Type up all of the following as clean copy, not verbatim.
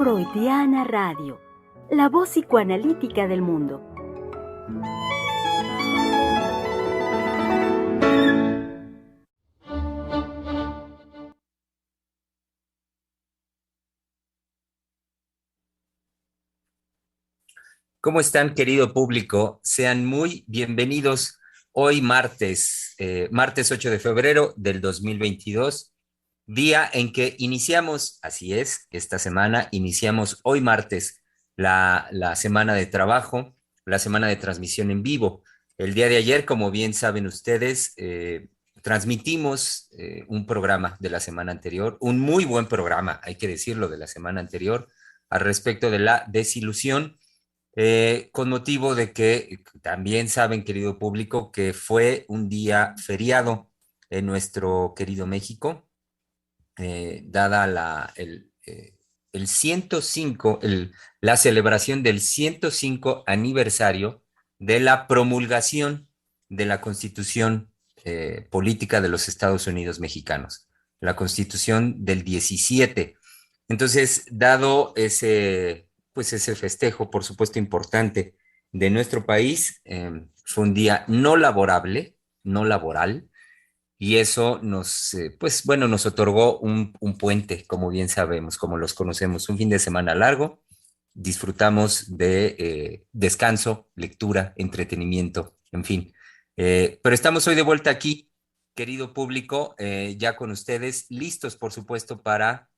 Freudiana Radio, la voz psicoanalítica del mundo. ¿Cómo están, querido público? Sean muy bienvenidos hoy martes 8 de febrero del 2022, día en que iniciamos, así es, esta semana, iniciamos hoy martes la semana de trabajo, la semana de transmisión en vivo. El día de ayer, como bien saben ustedes, transmitimos un programa de la semana anterior, un muy buen programa, hay que decirlo, de la semana anterior, al respecto de la desilusión. Con motivo de que también saben, querido público, que fue un día feriado en nuestro querido México, dada el 105, la celebración del 105 aniversario de la promulgación de la Constitución Política de los Estados Unidos Mexicanos, la Constitución del 17. Entonces, dado ese festejo, por supuesto, importante de nuestro país, fue un día no laborable, no laboral, y eso nos otorgó un puente, como bien sabemos, como los conocemos, un fin de semana largo. Disfrutamos de descanso, lectura, entretenimiento, en fin. Pero estamos hoy de vuelta aquí, querido público, ya con ustedes, listos, por supuesto, para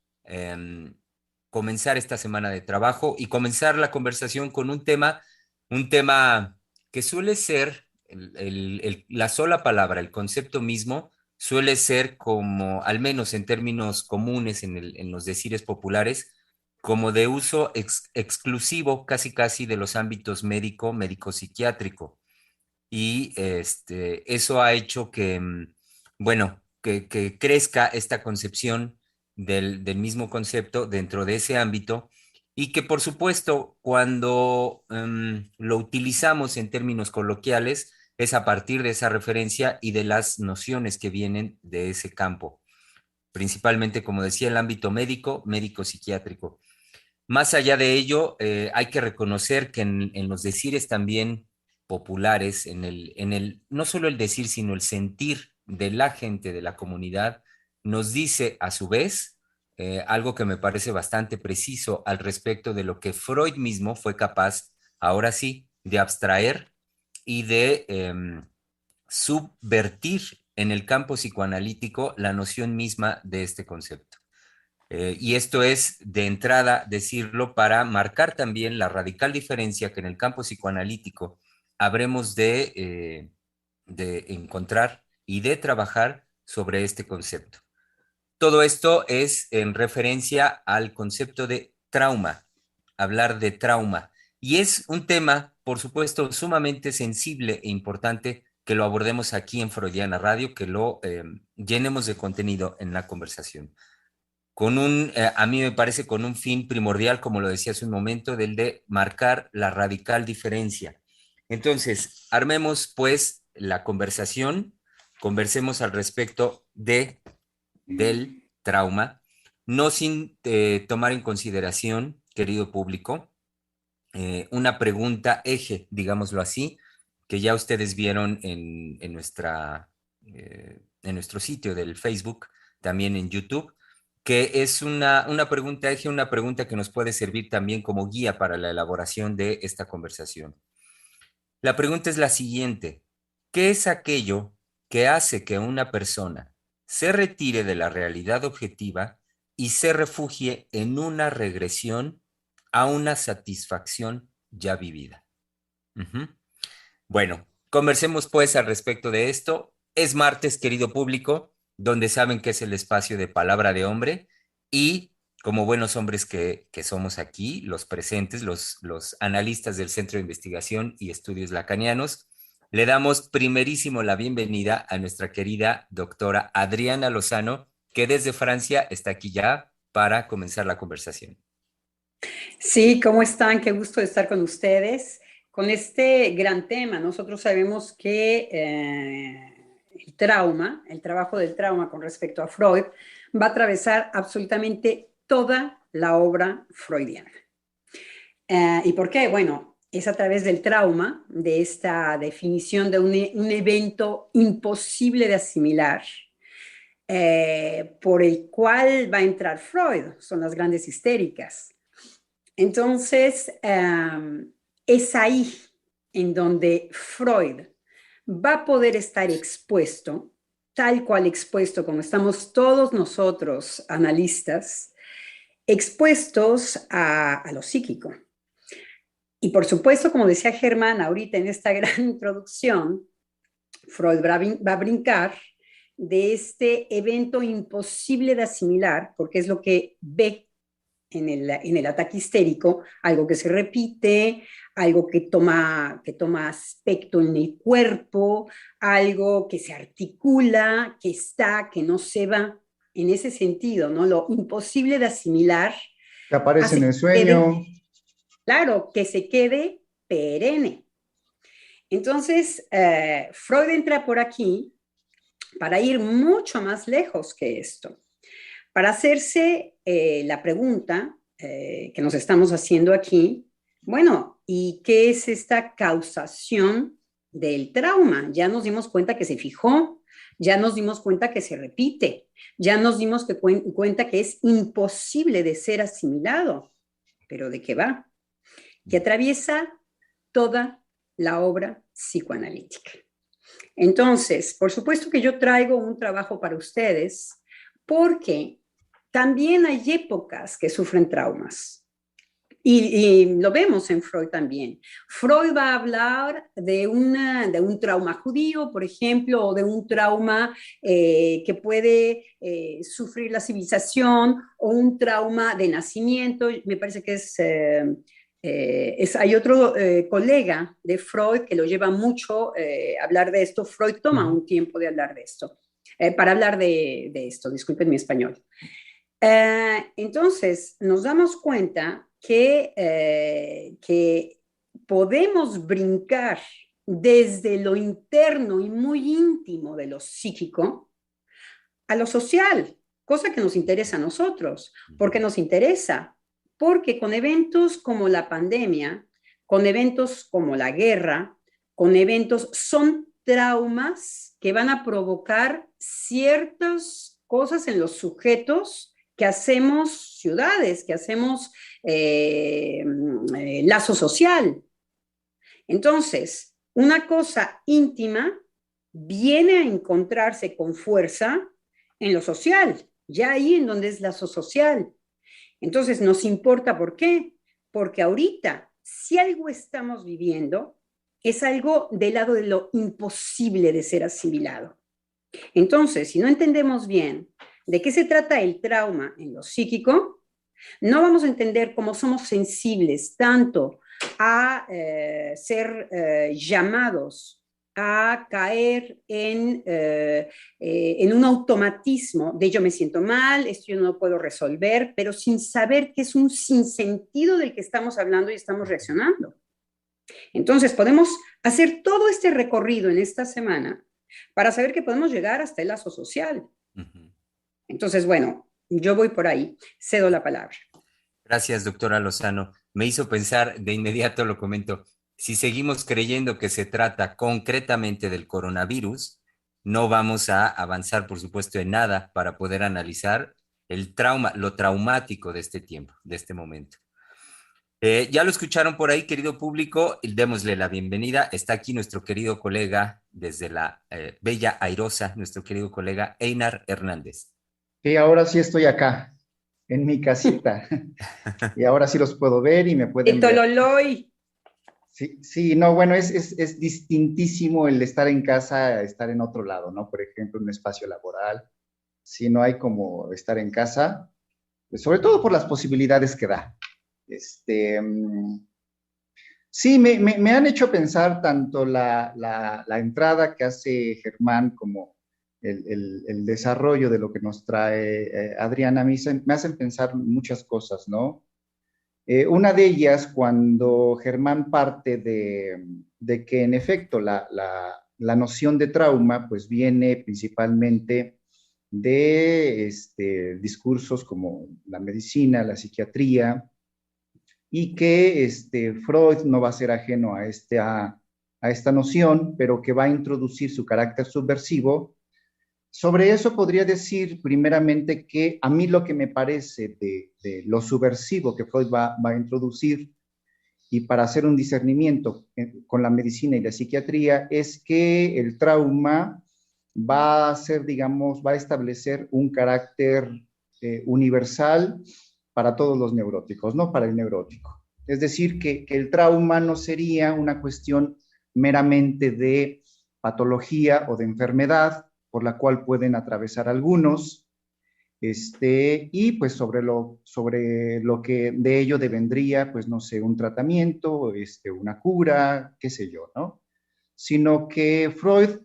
comenzar esta semana de trabajo y comenzar la conversación con un tema que suele ser la sola palabra, el concepto mismo, suele ser como, al menos en términos comunes en los decires populares, como de uso exclusivo casi casi de los ámbitos médico-psiquiátrico. Y eso ha hecho que, que crezca esta concepción del mismo concepto dentro de ese ámbito y que por supuesto cuando lo utilizamos en términos coloquiales es a partir de esa referencia y de las nociones que vienen de ese campo, principalmente, como decía, el ámbito médico-psiquiátrico. Más allá de ello, hay que reconocer que en los decires también populares, no solo el decir, sino el sentir de la gente, de la comunidad, nos dice a su vez algo que me parece bastante preciso al respecto de lo que Freud mismo fue capaz, ahora sí, de abstraer y de subvertir en el campo psicoanalítico la noción misma de este concepto. Y esto es de entrada decirlo para marcar también la radical diferencia que en el campo psicoanalítico habremos de encontrar y de trabajar sobre este concepto. Todo esto es en referencia al concepto de trauma, hablar de trauma. Y es un tema, por supuesto, sumamente sensible e importante que lo abordemos aquí en Freudiana Radio, que lo llenemos de contenido en la conversación a mí me parece con un fin primordial, como lo decía hace un momento, del de marcar la radical diferencia. Entonces, armemos pues la conversación, conversemos al respecto del trauma, no sin tomar en consideración, querido público, una pregunta eje, digámoslo así, que ya ustedes vieron en nuestro sitio del Facebook, también en YouTube, que es una pregunta eje, una pregunta que nos puede servir también como guía para la elaboración de esta conversación. La pregunta es la siguiente: ¿qué es aquello que hace que una persona se retire de la realidad objetiva y se refugie en una regresión a una satisfacción ya vivida? Ujú. Bueno, conversemos pues al respecto de esto. Es martes, querido público, donde saben que es el espacio de palabra de hombre y como buenos hombres que somos aquí, los presentes, los analistas del Centro de Investigación y Estudios Lacanianos, le damos primerísimo la bienvenida a nuestra querida doctora Adriana Lozano, que desde Francia está aquí ya para comenzar la conversación. Sí, ¿cómo están? Qué gusto de estar con ustedes. Con este gran tema, nosotros sabemos que el trauma, el trabajo del trauma con respecto a Freud, va a atravesar absolutamente toda la obra freudiana. ¿Y por qué? Bueno, es a través del trauma, de esta definición de un evento imposible de asimilar, por el cual va a entrar Freud, son las grandes histéricas. Entonces, es ahí en donde Freud va a poder estar expuesto, tal cual expuesto como estamos todos nosotros, analistas, expuestos a lo psíquico. Y por supuesto, como decía Germán ahorita en esta gran introducción, Freud va a brincar de este evento imposible de asimilar, porque es lo que ve en el ataque histérico, algo que se repite, algo que toma aspecto en el cuerpo, algo que se articula, que está, que no se va. En ese sentido, ¿no? Lo imposible de asimilar. Que aparece en el sueño. Claro, que se quede perenne. Entonces, Freud entra por aquí para ir mucho más lejos que esto, para hacerse la pregunta que nos estamos haciendo aquí, bueno, ¿y qué es esta causación del trauma? Ya nos dimos cuenta que se fijó, ya nos dimos cuenta que se repite, ya nos dimos cuenta que es imposible de ser asimilado, pero ¿de qué va? Que atraviesa toda la obra psicoanalítica. Entonces, por supuesto que yo traigo un trabajo para ustedes, porque también hay épocas que sufren traumas. Y lo vemos en Freud también. Freud va a hablar de un trauma judío, por ejemplo, o de un trauma que puede sufrir la civilización, o un trauma de nacimiento. Me parece que hay otro colega de Freud que lo lleva mucho a hablar de esto. Freud toma un tiempo de hablar de esto, para hablar de esto, disculpen mi español. Entonces, nos damos cuenta que podemos brincar desde lo interno y muy íntimo de lo psíquico a lo social, cosa que nos interesa a nosotros. ¿Por qué nos interesa? Porque con eventos como la pandemia, con eventos como la guerra, con eventos, son traumas que van a provocar ciertas cosas en los sujetos que hacemos ciudades, que hacemos lazo social. Entonces, una cosa íntima viene a encontrarse con fuerza en lo social, ya ahí en donde es lazo social. Entonces, nos importa, ¿por qué? Porque ahorita, si algo estamos viviendo, es algo del lado de lo imposible de ser asimilado. Entonces, si no entendemos bien de qué se trata el trauma en lo psíquico, no vamos a entender cómo somos sensibles tanto a ser llamados a caer en un automatismo de yo me siento mal, esto yo no lo puedo resolver, pero sin saber que es un sinsentido del que estamos hablando y estamos reaccionando. Entonces, podemos hacer todo este recorrido en esta semana para saber que podemos llegar hasta el lazo social. Entonces, bueno, yo voy por ahí, cedo la palabra. Gracias, doctora Lozano. Me hizo pensar, de inmediato lo comento, si seguimos creyendo que se trata concretamente del coronavirus, no vamos a avanzar, por supuesto, en nada para poder analizar el trauma, lo traumático de este tiempo, de este momento. Ya lo escucharon por ahí, querido público, démosle la bienvenida. Está aquí nuestro querido colega desde la Bella Airosa, nuestro querido colega Einar Hernández. Sí, ahora sí estoy acá, en mi casita. Y ahora sí los puedo ver y me pueden ver. Tololoy. Sí, no, bueno, es distintísimo el estar en casa a estar en otro lado, ¿no? Por ejemplo, en un espacio laboral. Si no hay como estar en casa, pues sobre todo por las posibilidades que da. Sí, me han hecho pensar tanto la entrada que hace Germán como el desarrollo de lo que nos trae Adriana, me hacen pensar muchas cosas, ¿no? Una de ellas, cuando Germán parte de que en efecto la noción de trauma pues viene principalmente de discursos como la medicina, la psiquiatría, y que Freud no va a ser ajeno a esta noción, pero que va a introducir su carácter subversivo. Sobre eso podría decir primeramente que a mí lo que me parece de lo subversivo que Freud va a introducir, y para hacer un discernimiento con la medicina y la psiquiatría, es que el trauma va a ser, digamos, va a establecer un carácter universal para todos los neuróticos, no para el neurótico. Es decir, que el trauma no sería una cuestión meramente de patología o de enfermedad, por la cual pueden atravesar algunos, y pues sobre lo que de ello devendría, pues no sé, un tratamiento, una cura, qué sé yo, ¿no? Sino que Freud,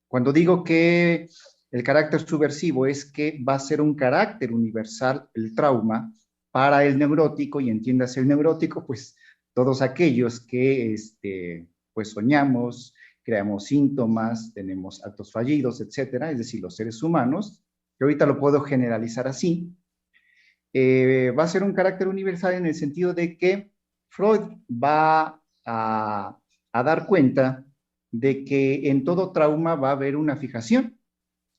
cuando digo que el carácter subversivo es que va a ser un carácter universal el trauma para el neurótico, y entiéndase el neurótico, pues todos aquellos que pues soñamos, creamos síntomas, tenemos actos fallidos, etcétera, es decir, los seres humanos, que ahorita lo puedo generalizar así, va a ser un carácter universal en el sentido de que Freud va a dar cuenta de que en todo trauma va a haber una fijación.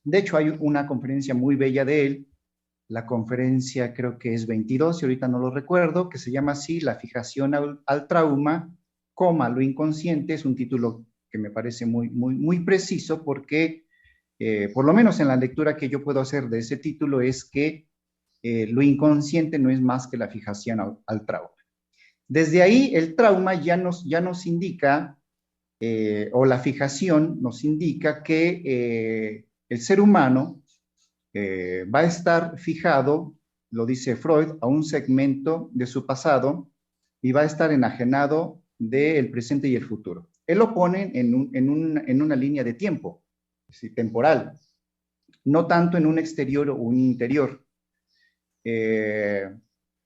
De hecho, hay una conferencia muy bella de él, la conferencia creo que es 22, y ahorita no lo recuerdo, que se llama así, La fijación al trauma, lo inconsciente. Es un título que me parece muy preciso, porque por lo menos en la lectura que yo puedo hacer de ese título es que lo inconsciente no es más que la fijación al trauma. Desde ahí el trauma ya nos indica, o la fijación nos indica que el ser humano va a estar fijado, lo dice Freud, a un segmento de su pasado, y va a estar enajenado del presente y el futuro. Él lo pone en una línea de tiempo, temporal, no tanto en un exterior o un interior.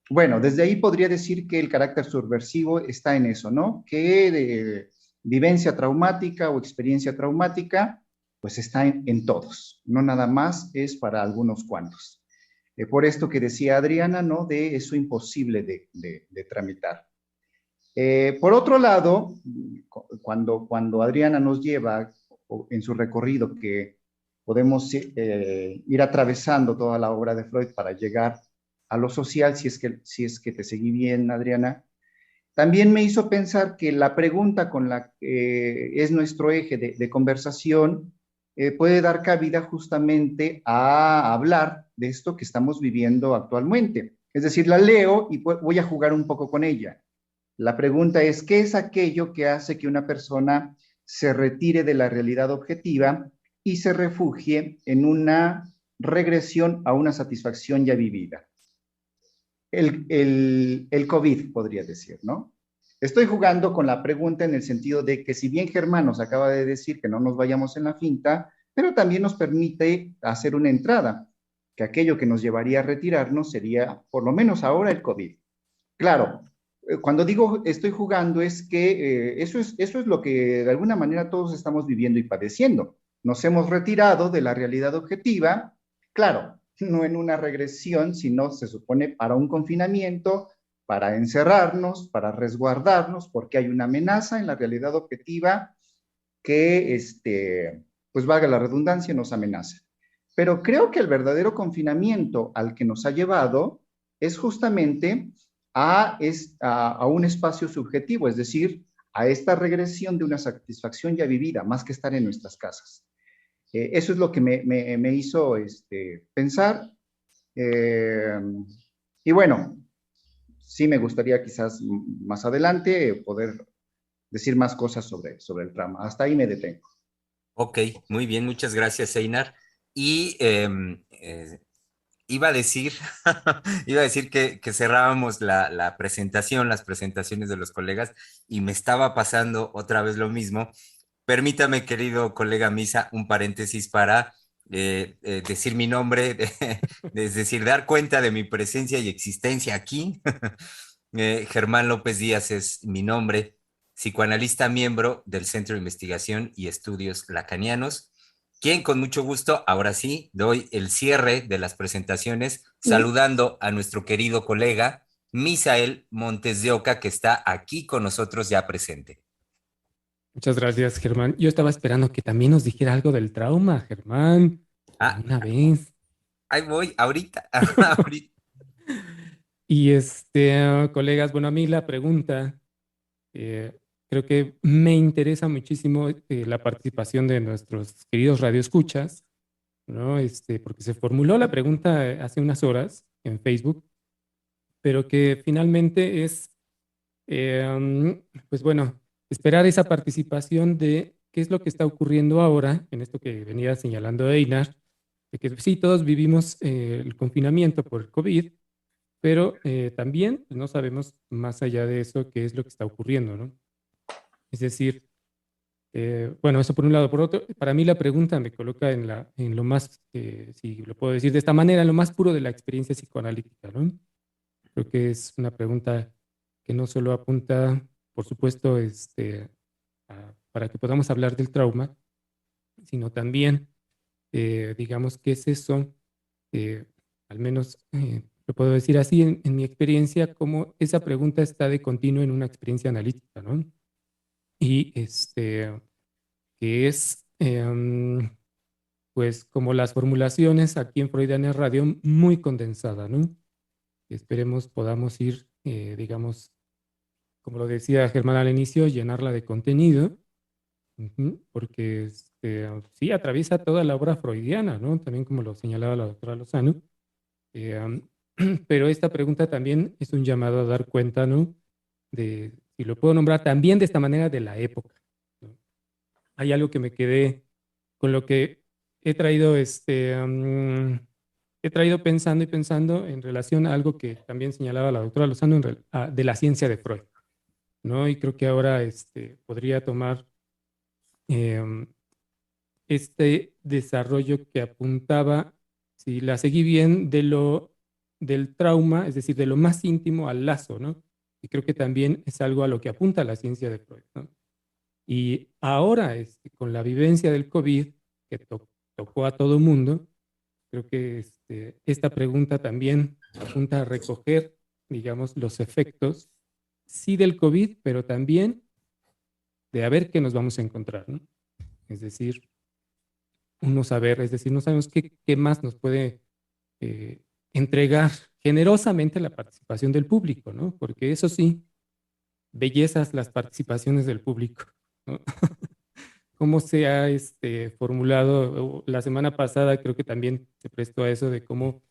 Bueno, desde ahí podría decir que el carácter subversivo está en eso, ¿no? Que vivencia traumática o experiencia traumática, pues está en todos, no nada más es para algunos cuantos. Por esto que decía Adriana, ¿no? De eso imposible de tramitar. Por otro lado, cuando Adriana nos lleva en su recorrido, que podemos ir atravesando toda la obra de Freud para llegar a lo social, si es que te seguí bien, Adriana, también me hizo pensar que la pregunta con la que es nuestro eje de conversación puede dar cabida justamente a hablar de esto que estamos viviendo actualmente. Es decir, la leo y voy a jugar un poco con ella. La pregunta es, ¿qué es aquello que hace que una persona se retire de la realidad objetiva y se refugie en una regresión a una satisfacción ya vivida? El COVID, podría decir, ¿no? Estoy jugando con la pregunta en el sentido de que, si bien Germán nos acaba de decir que no nos vayamos en la finta, pero también nos permite hacer una entrada, que aquello que nos llevaría a retirarnos sería, por lo menos ahora, el COVID. Claro, cuando digo estoy jugando, es que eso es lo que de alguna manera todos estamos viviendo y padeciendo. Nos hemos retirado de la realidad objetiva, claro, no en una regresión, sino se supone para un confinamiento, para encerrarnos, para resguardarnos, porque hay una amenaza en la realidad objetiva que, pues valga la redundancia, nos amenaza. Pero creo que el verdadero confinamiento al que nos ha llevado es justamente a un espacio subjetivo, es decir, a esta regresión de una satisfacción ya vivida, más que estar en nuestras casas. Eso es lo que me hizo pensar. Y bueno, sí me gustaría quizás más adelante poder decir más cosas sobre el trauma. Hasta ahí me detengo. Ok, muy bien, muchas gracias, Einar. Y iba a decir, iba a decir que cerrábamos la presentación, las presentaciones de los colegas, y me estaba pasando otra vez lo mismo. Permítame, querido colega Misa, un paréntesis para decir mi nombre, es decir, dar cuenta de mi presencia y existencia aquí. Germán López Díaz es mi nombre, psicoanalista, miembro del Centro de Investigación y Estudios Lacanianos. quien con mucho gusto, ahora sí, doy el cierre de las presentaciones, saludando a nuestro querido colega Misael Montes de Oca, que está aquí con nosotros ya presente. Muchas gracias, Germán. Yo estaba esperando que también nos dijera algo del trauma, Germán. Ah, Una vez. ahí voy, ahorita, ahorita. Y colegas, bueno, a mí la pregunta, creo que me interesa muchísimo la participación de nuestros queridos radioescuchas, ¿no? Porque se formuló la pregunta hace unas horas en Facebook, pero que finalmente es, pues bueno, esperar esa participación de qué es lo que está ocurriendo ahora, en esto que venía señalando Einar, de que sí, todos vivimos el confinamiento por el COVID, pero también pues, no sabemos más allá de eso qué es lo que está ocurriendo, ¿no? Es decir, bueno, eso por un lado. Por otro, para mí la pregunta me coloca en lo más, si lo puedo decir de esta manera, en lo más puro de la experiencia psicoanalítica, ¿no? Creo que es una pregunta que no solo apunta, por supuesto, para que podamos hablar del trauma, sino también, digamos, qué es eso, al menos lo puedo decir así en mi experiencia, como esa pregunta está de continuo en una experiencia analítica, ¿no? Y que es, pues, como las formulaciones aquí en Freudiana Radio, muy condensada, ¿no? Esperemos podamos ir, digamos, como lo decía Germán al inicio, llenarla de contenido, porque sí atraviesa toda la obra freudiana, ¿no? También como lo señalaba la doctora Lozano. Pero esta pregunta también es un llamado a dar cuenta, ¿no? De, si lo puedo nombrar también de esta manera, de la época, ¿no? Hay algo que me quedé con lo que he traído, he traído pensando y pensando en relación a algo que también señalaba la doctora Lozano de la ciencia de Freud, ¿no? Y creo que ahora podría tomar este desarrollo que apuntaba, si la seguí bien, del trauma, es decir, de lo más íntimo al lazo, ¿no? Y creo que también es algo a lo que apunta la ciencia de Freud, ¿no? Y ahora, con la vivencia del COVID, que tocó a todo mundo, creo que esta pregunta también apunta a recoger, digamos, los efectos, sí del COVID, pero también de a ver qué nos vamos a encontrar, ¿no? Es decir, uno saber, es decir, no sabemos qué más nos puede entregar generosamente la participación del público, ¿no? Porque eso sí, bellezas las participaciones del público, ¿no? Cómo se ha formulado, la semana pasada creo que también se prestó a eso de cómo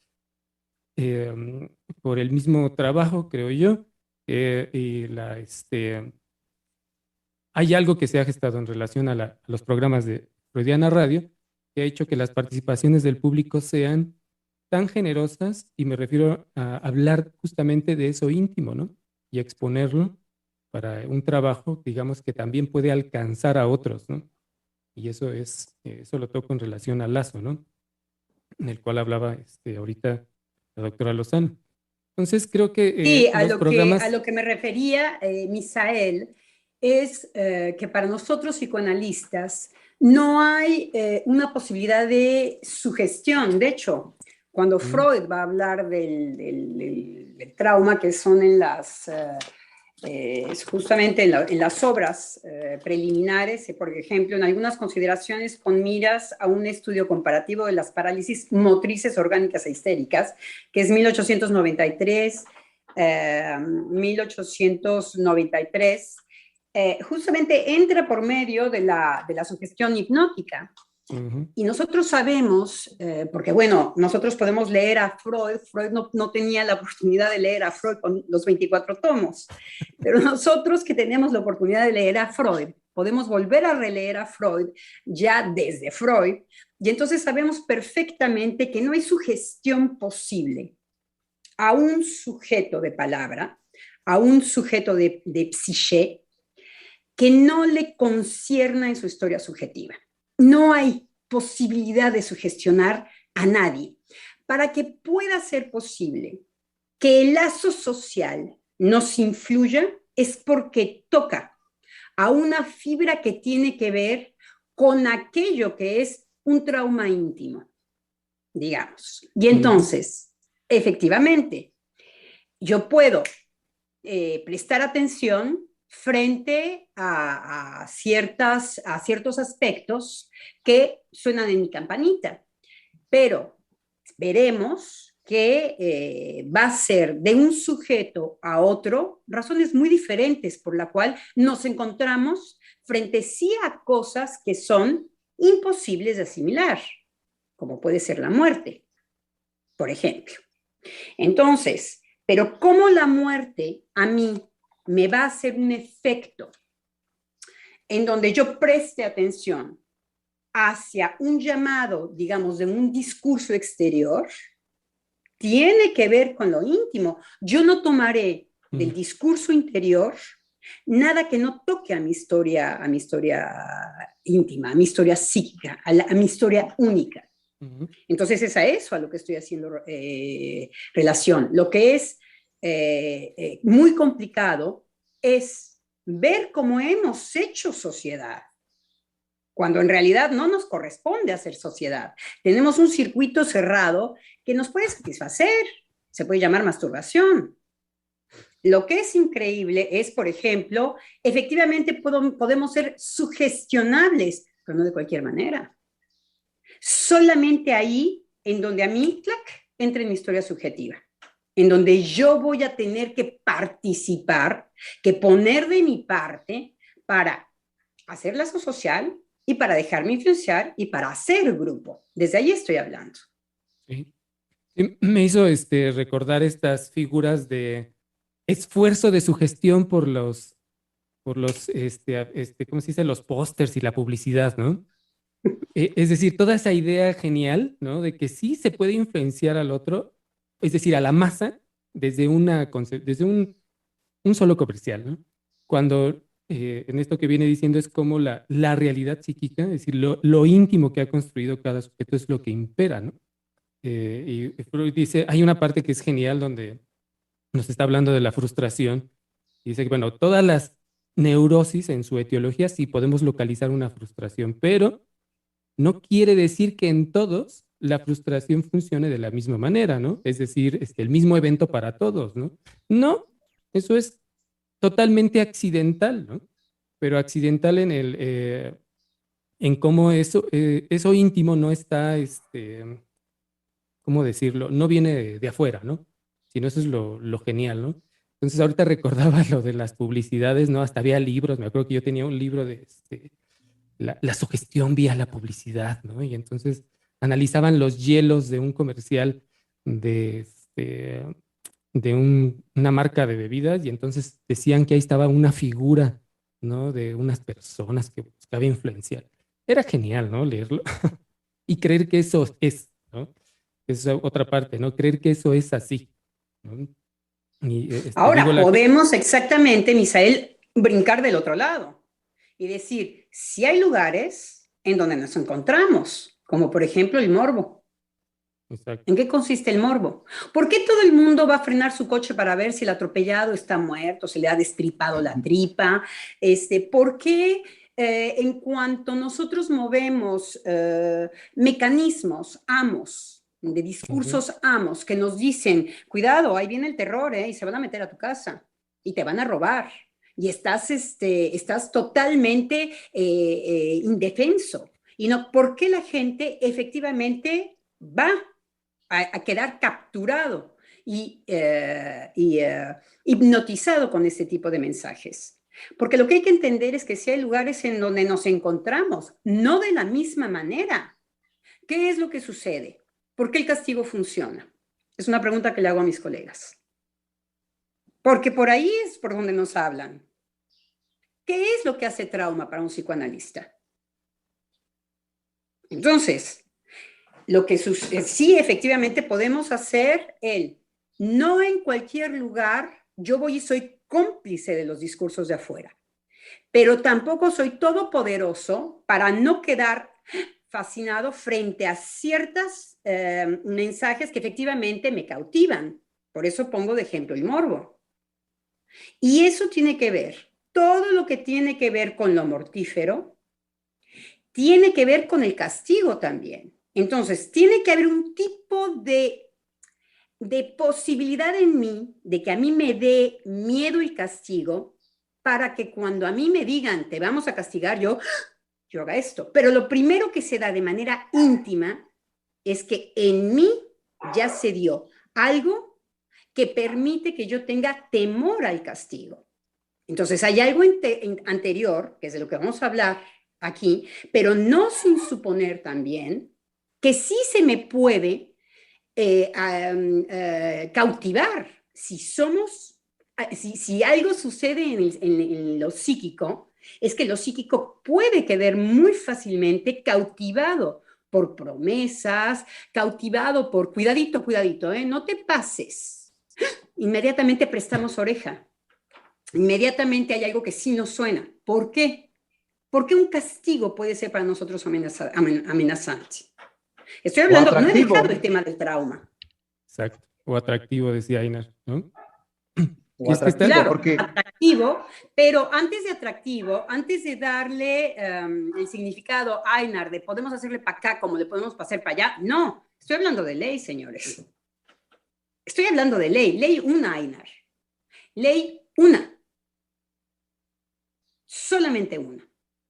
por el mismo trabajo, creo yo, y hay algo que se ha gestado en relación a los programas de Freudiana Radio que ha hecho que las participaciones del público sean tan generosas, y me refiero a hablar justamente de eso íntimo, ¿no? Y exponerlo para un trabajo, digamos, que también puede alcanzar a otros, ¿no? Y eso lo toco en relación al lazo, ¿no? En el cual hablaba ahorita la doctora Lozano. Entonces creo que Sí, los programas... a lo que me refería, Misael, es que para nosotros psicoanalistas no hay una posibilidad de sugestión. De hecho, cuando Freud va a hablar del trauma, que son justamente en las obras preliminares, por ejemplo, en algunas consideraciones con miras a un estudio comparativo de las parálisis motrices orgánicas e histéricas, que es 1893, 1893, justamente entra por medio de la sugestión hipnótica. Y nosotros sabemos, porque bueno, nosotros podemos leer a Freud. Freud no tenía la oportunidad de leer a Freud con los 24 tomos, pero nosotros que tenemos la oportunidad de leer a Freud, podemos volver a releer a Freud ya desde Freud, y entonces sabemos perfectamente que no hay sugestión posible a un sujeto de palabra, a un sujeto de psiché, que no le concierna en su historia subjetiva. No hay posibilidad de sugestionar a nadie. Para que pueda ser posible que el lazo social nos influya, es porque toca a una fibra que tiene que ver con aquello que es un trauma íntimo, digamos. Y entonces, efectivamente, yo puedo prestar atención frente a ciertos aspectos que suenan en mi campanita, pero veremos que va a ser de un sujeto a otro razones muy diferentes por la cual nos encontramos frente sí a cosas que son imposibles de asimilar, como puede ser la muerte, por ejemplo. Entonces, pero ¿cómo la muerte a mí me va a hacer un efecto en donde yo preste atención hacia un llamado, digamos, de un discurso exterior? Tiene que ver con lo íntimo. Yo no tomaré del discurso interior nada que no toque a mi historia íntima, a mi historia psíquica, a mi historia única. Entonces es a eso a lo que estoy haciendo relación. Lo que es muy complicado es ver cómo hemos hecho sociedad, cuando en realidad no nos corresponde hacer sociedad. Tenemos un circuito cerrado que nos puede satisfacer, se puede llamar masturbación. Lo que es increíble es, por ejemplo, efectivamente podemos ser sugestionables, pero no de cualquier manera. Solamente ahí en donde a mí, clac, entra en mi historia subjetiva, en donde yo voy a tener que participar, que poner de mi parte para hacer lazo social y para dejarme influenciar y para hacer grupo. Desde ahí estoy hablando. Sí. Sí, me hizo recordar estas figuras de esfuerzo de sugestión por los ¿cómo se dice? Los pósters y la publicidad, ¿no? Es decir, toda esa idea genial, ¿no? De que sí se puede influenciar al otro, es decir, a la masa, desde un solo comercial, ¿no? Cuando en esto que viene diciendo es como la realidad psíquica, es decir, lo íntimo que ha construido cada sujeto es lo que impera, ¿no? Y Freud dice, hay una parte que es genial donde nos está hablando de la frustración. Y dice que, bueno, todas las neurosis en su etiología sí podemos localizar una frustración, pero no quiere decir que en todos la frustración funcione de la misma manera, ¿no? Es decir, el mismo evento para todos, ¿no? No, eso es totalmente accidental, ¿no? Pero accidental en cómo eso íntimo no está, ¿cómo decirlo? No viene de afuera, ¿no? Sino eso es lo genial, ¿no? Entonces ahorita recordaba lo de las publicidades, ¿no? Hasta había libros, me acuerdo que yo tenía un libro de la sugestión vía la publicidad, ¿no? Y entonces analizaban los hielos de un comercial de, una marca de bebidas y entonces decían que ahí estaba una figura, ¿no? De unas personas que buscaba influenciar. Era genial, ¿no? Leerlo y creer que eso es, ¿no? Esa es otra parte, ¿no? Creer que eso es así, ¿no? Y, Ahora, podemos exactamente, Misael, brincar del otro lado y decir, si hay lugares en donde nos encontramos, como por ejemplo el morbo. Exacto. ¿En qué consiste el morbo? ¿Por qué todo el mundo va a frenar su coche para ver si el atropellado está muerto, se le ha destripado la tripa? ¿Por qué en cuanto nosotros movemos mecanismos, de discursos amos, que nos dicen, cuidado, ahí viene el terror, y se van a meter a tu casa y te van a robar? Y estás totalmente indefenso. Y no, ¿por qué la gente efectivamente va a quedar capturado y hipnotizado con este tipo de mensajes? Porque lo que hay que entender es que si hay lugares en donde nos encontramos, no de la misma manera, ¿qué es lo que sucede? ¿Por qué el castigo funciona? Es una pregunta que le hago a mis colegas. Porque por ahí es por donde nos hablan. ¿Qué es lo que hace trauma para un psicoanalista? Entonces, lo que sí, efectivamente podemos hacer no en cualquier lugar yo voy y soy cómplice de los discursos de afuera, pero tampoco soy todopoderoso para no quedar fascinado frente a ciertos mensajes que efectivamente me cautivan. Por eso pongo de ejemplo el morbo. Y eso tiene que ver, todo lo que tiene que ver con lo mortífero, tiene que ver con el castigo también. Entonces, tiene que haber un tipo de posibilidad en mí de que a mí me dé miedo el castigo para que cuando a mí me digan, te vamos a castigar, yo haga esto. Pero lo primero que se da de manera íntima es que en mí ya se dio algo que permite que yo tenga temor al castigo. Entonces, hay algo anterior, que es de lo que vamos a hablar aquí, pero no sin suponer también que sí se me puede cautivar si algo sucede en lo psíquico, es que lo psíquico puede quedar muy fácilmente cautivado por promesas, cautivado por cuidadito, no te pases. Inmediatamente prestamos oreja. Inmediatamente hay algo que sí nos suena. ¿Por qué? Porque un castigo puede ser para nosotros amenazante. Estoy hablando, no he dejado el tema del trauma. Exacto. O atractivo, decía Einar, ¿no? O atractivo, claro, porque... atractivo, pero antes de atractivo, antes de darle el significado a Einar de podemos hacerle para acá como le podemos hacer para allá, no, estoy hablando de ley, señores. Estoy hablando de ley una, Einar. Ley una. Solamente una.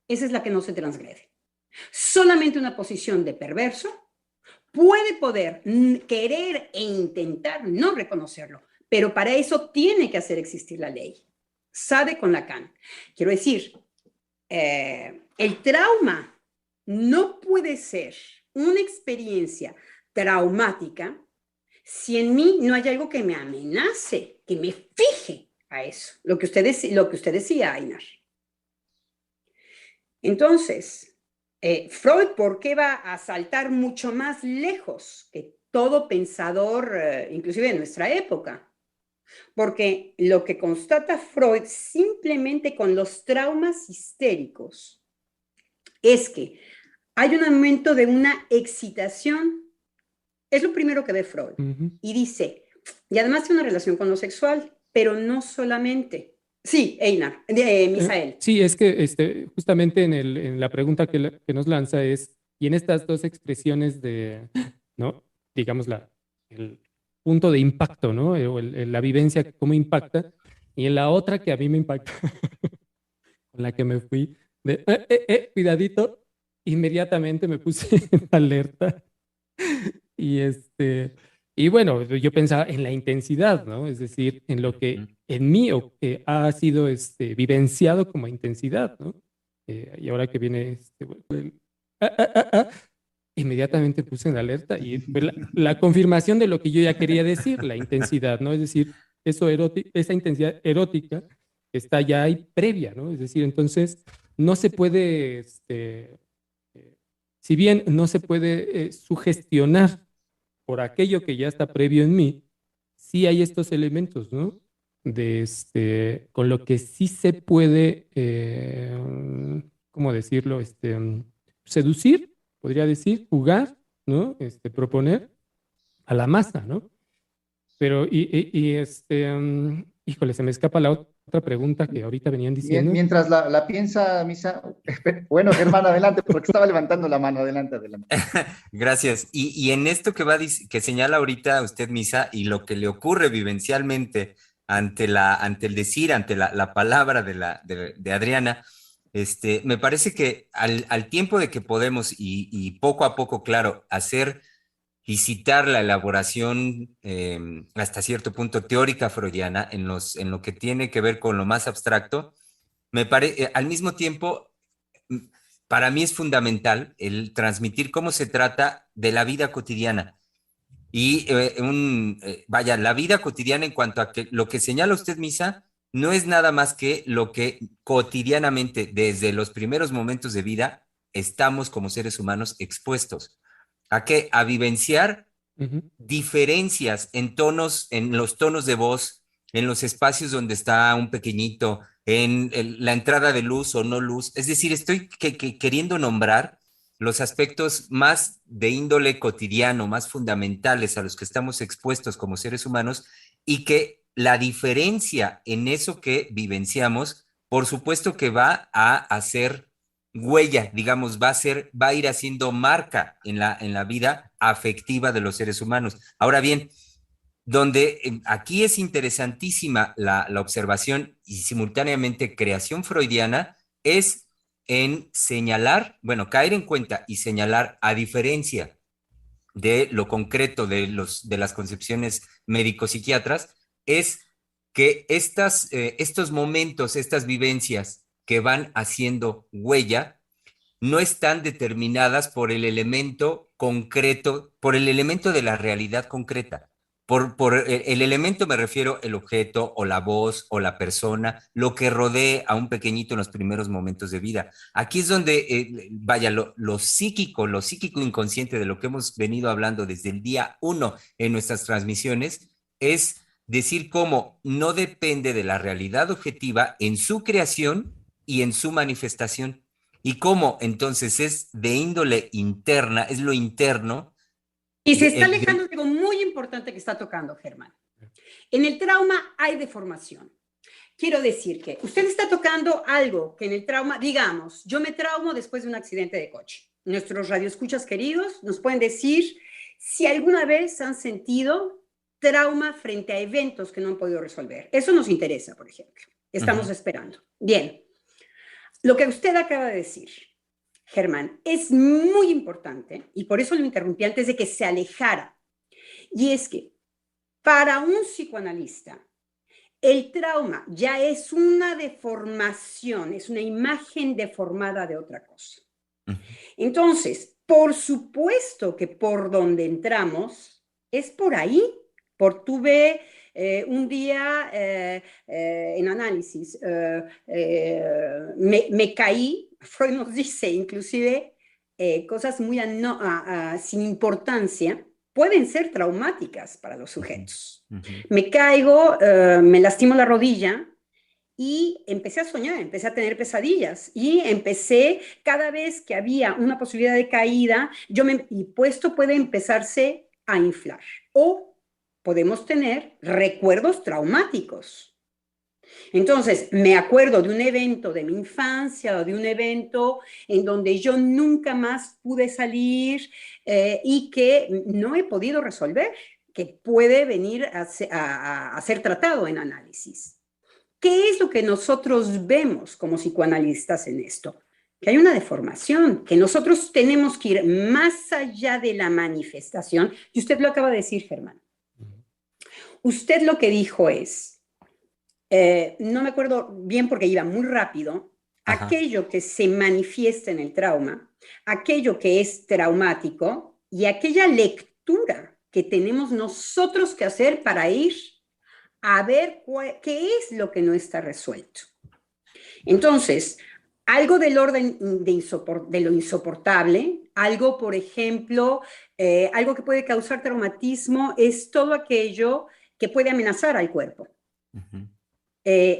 Esa es la que no se transgrede. Solamente una posición de perverso puede poder querer e intentar no reconocerlo, pero para eso tiene que hacer existir la ley. Sade con Lacan. Quiero decir, el trauma no puede ser una experiencia traumática si en mí no hay algo que me amenace, que me fije a eso, lo que usted decía, Einar. Entonces, Freud, ¿por qué va a saltar mucho más lejos que todo pensador, inclusive en nuestra época? Porque lo que constata Freud simplemente con los traumas histéricos es que hay un aumento de una excitación. Es lo primero que ve Freud. Y dice, y además tiene una relación con lo sexual, pero no solamente. Sí, Einar, Misael. Sí, es que justamente en la pregunta que nos lanza es, y en estas dos expresiones de, ¿no? Digamos, el punto de impacto, ¿no? O la vivencia, cómo impacta, y en la otra que a mí me impacta, con la que me fui, cuidadito, inmediatamente me puse en alerta. Y bueno, yo pensaba en la intensidad, ¿no? Es decir, en lo que en mí ha sido vivenciado como intensidad, ¿no? Y ahora que viene inmediatamente puse en alerta y fue la confirmación de lo que yo ya quería decir, la intensidad, ¿no? Es decir, esa intensidad erótica está ya ahí previa, ¿no? Es decir, entonces no se puede, si bien no se puede sugestionar por aquello que ya está previo en mí, sí hay estos elementos, ¿no? Con lo que sí se puede, ¿cómo decirlo? Seducir, podría decir, jugar, ¿no? Proponer a la masa, ¿no? Pero, híjole, se me escapa la otra pregunta que ahorita venían diciendo. Mientras la piensa, Misa. Bueno, Germán, adelante, porque estaba levantando la mano. Adelante. Gracias. Y en esto que señala ahorita usted, Misa, y lo que le ocurre vivencialmente ante el decir, ante la palabra de Adriana, me parece que al tiempo de que podemos y poco a poco, claro, hacer y citar la elaboración hasta cierto punto teórica freudiana en lo que tiene que ver con lo más abstracto, al mismo tiempo, para mí es fundamental el transmitir cómo se trata de la vida cotidiana. Y vaya, la vida cotidiana en cuanto a que lo que señala usted, Misa, no es nada más que lo que cotidianamente, desde los primeros momentos de vida, estamos como seres humanos expuestos. ¿A qué? A vivenciar diferencias en los tonos de voz, en los espacios donde está un pequeñito, en la entrada de luz o no luz. Es decir, estoy queriendo nombrar los aspectos más de índole cotidiano, más fundamentales a los que estamos expuestos como seres humanos y que la diferencia en eso que vivenciamos, por supuesto que va a hacer huella, digamos, va a ir haciendo marca en la vida afectiva de los seres humanos. Ahora bien, donde aquí es interesantísima la observación y simultáneamente creación freudiana es en señalar, bueno, caer en cuenta y señalar, a diferencia de lo concreto de las concepciones médico-psiquiatras, es que estos momentos, estas vivencias que van haciendo huella, no están determinadas por el elemento concreto, por el elemento de la realidad concreta. Por el elemento me refiero el objeto o la voz o la persona, lo que rodee a un pequeñito en los primeros momentos de vida. Aquí es donde, vaya, lo psíquico inconsciente de lo que hemos venido hablando desde el día uno en nuestras transmisiones, es decir cómo no depende de la realidad objetiva en su creación y en su manifestación. Y cómo entonces es de índole interna, es lo interno. Y se está alejando de algo muy importante que está tocando, Germán. En el trauma hay deformación. Quiero decir que usted está tocando algo que en el trauma, digamos, yo me traumo después de un accidente de coche. Nuestros radioescuchas queridos nos pueden decir si alguna vez han sentido trauma frente a eventos que no han podido resolver. Eso nos interesa, por ejemplo. Estamos esperando. Bien. Lo que usted acaba de decir, Germán, es muy importante y por eso lo interrumpí antes de que se alejara. Y es que para un psicoanalista, el trauma ya es una deformación, es una imagen deformada de otra cosa. Entonces, por supuesto que por donde entramos es por ahí, tuve un día en análisis, me caí, Freud nos dice inclusive cosas muy sin importancia, pueden ser traumáticas para los sujetos. Me caigo, me lastimo la rodilla y empecé a soñar, empecé a tener pesadillas y empecé, cada vez que había una posibilidad de caída, y puesto puede empezarse a inflar o podemos tener recuerdos traumáticos. Entonces, me acuerdo de un evento de mi infancia o de un evento en donde yo nunca más pude salir y que no he podido resolver, que puede venir a ser tratado en análisis. ¿Qué es lo que nosotros vemos como psicoanalistas en esto? Que hay una deformación, que nosotros tenemos que ir más allá de la manifestación, y usted lo acaba de decir, Germán. Usted lo que dijo es, no me acuerdo bien porque iba muy rápido, aquello que se manifiesta en el trauma, aquello que es traumático y aquella lectura que tenemos nosotros que hacer para ir a ver qué es lo que no está resuelto. Entonces, algo del orden de lo insoportable, algo, por ejemplo, algo que puede causar traumatismo es todo aquello que puede amenazar al cuerpo.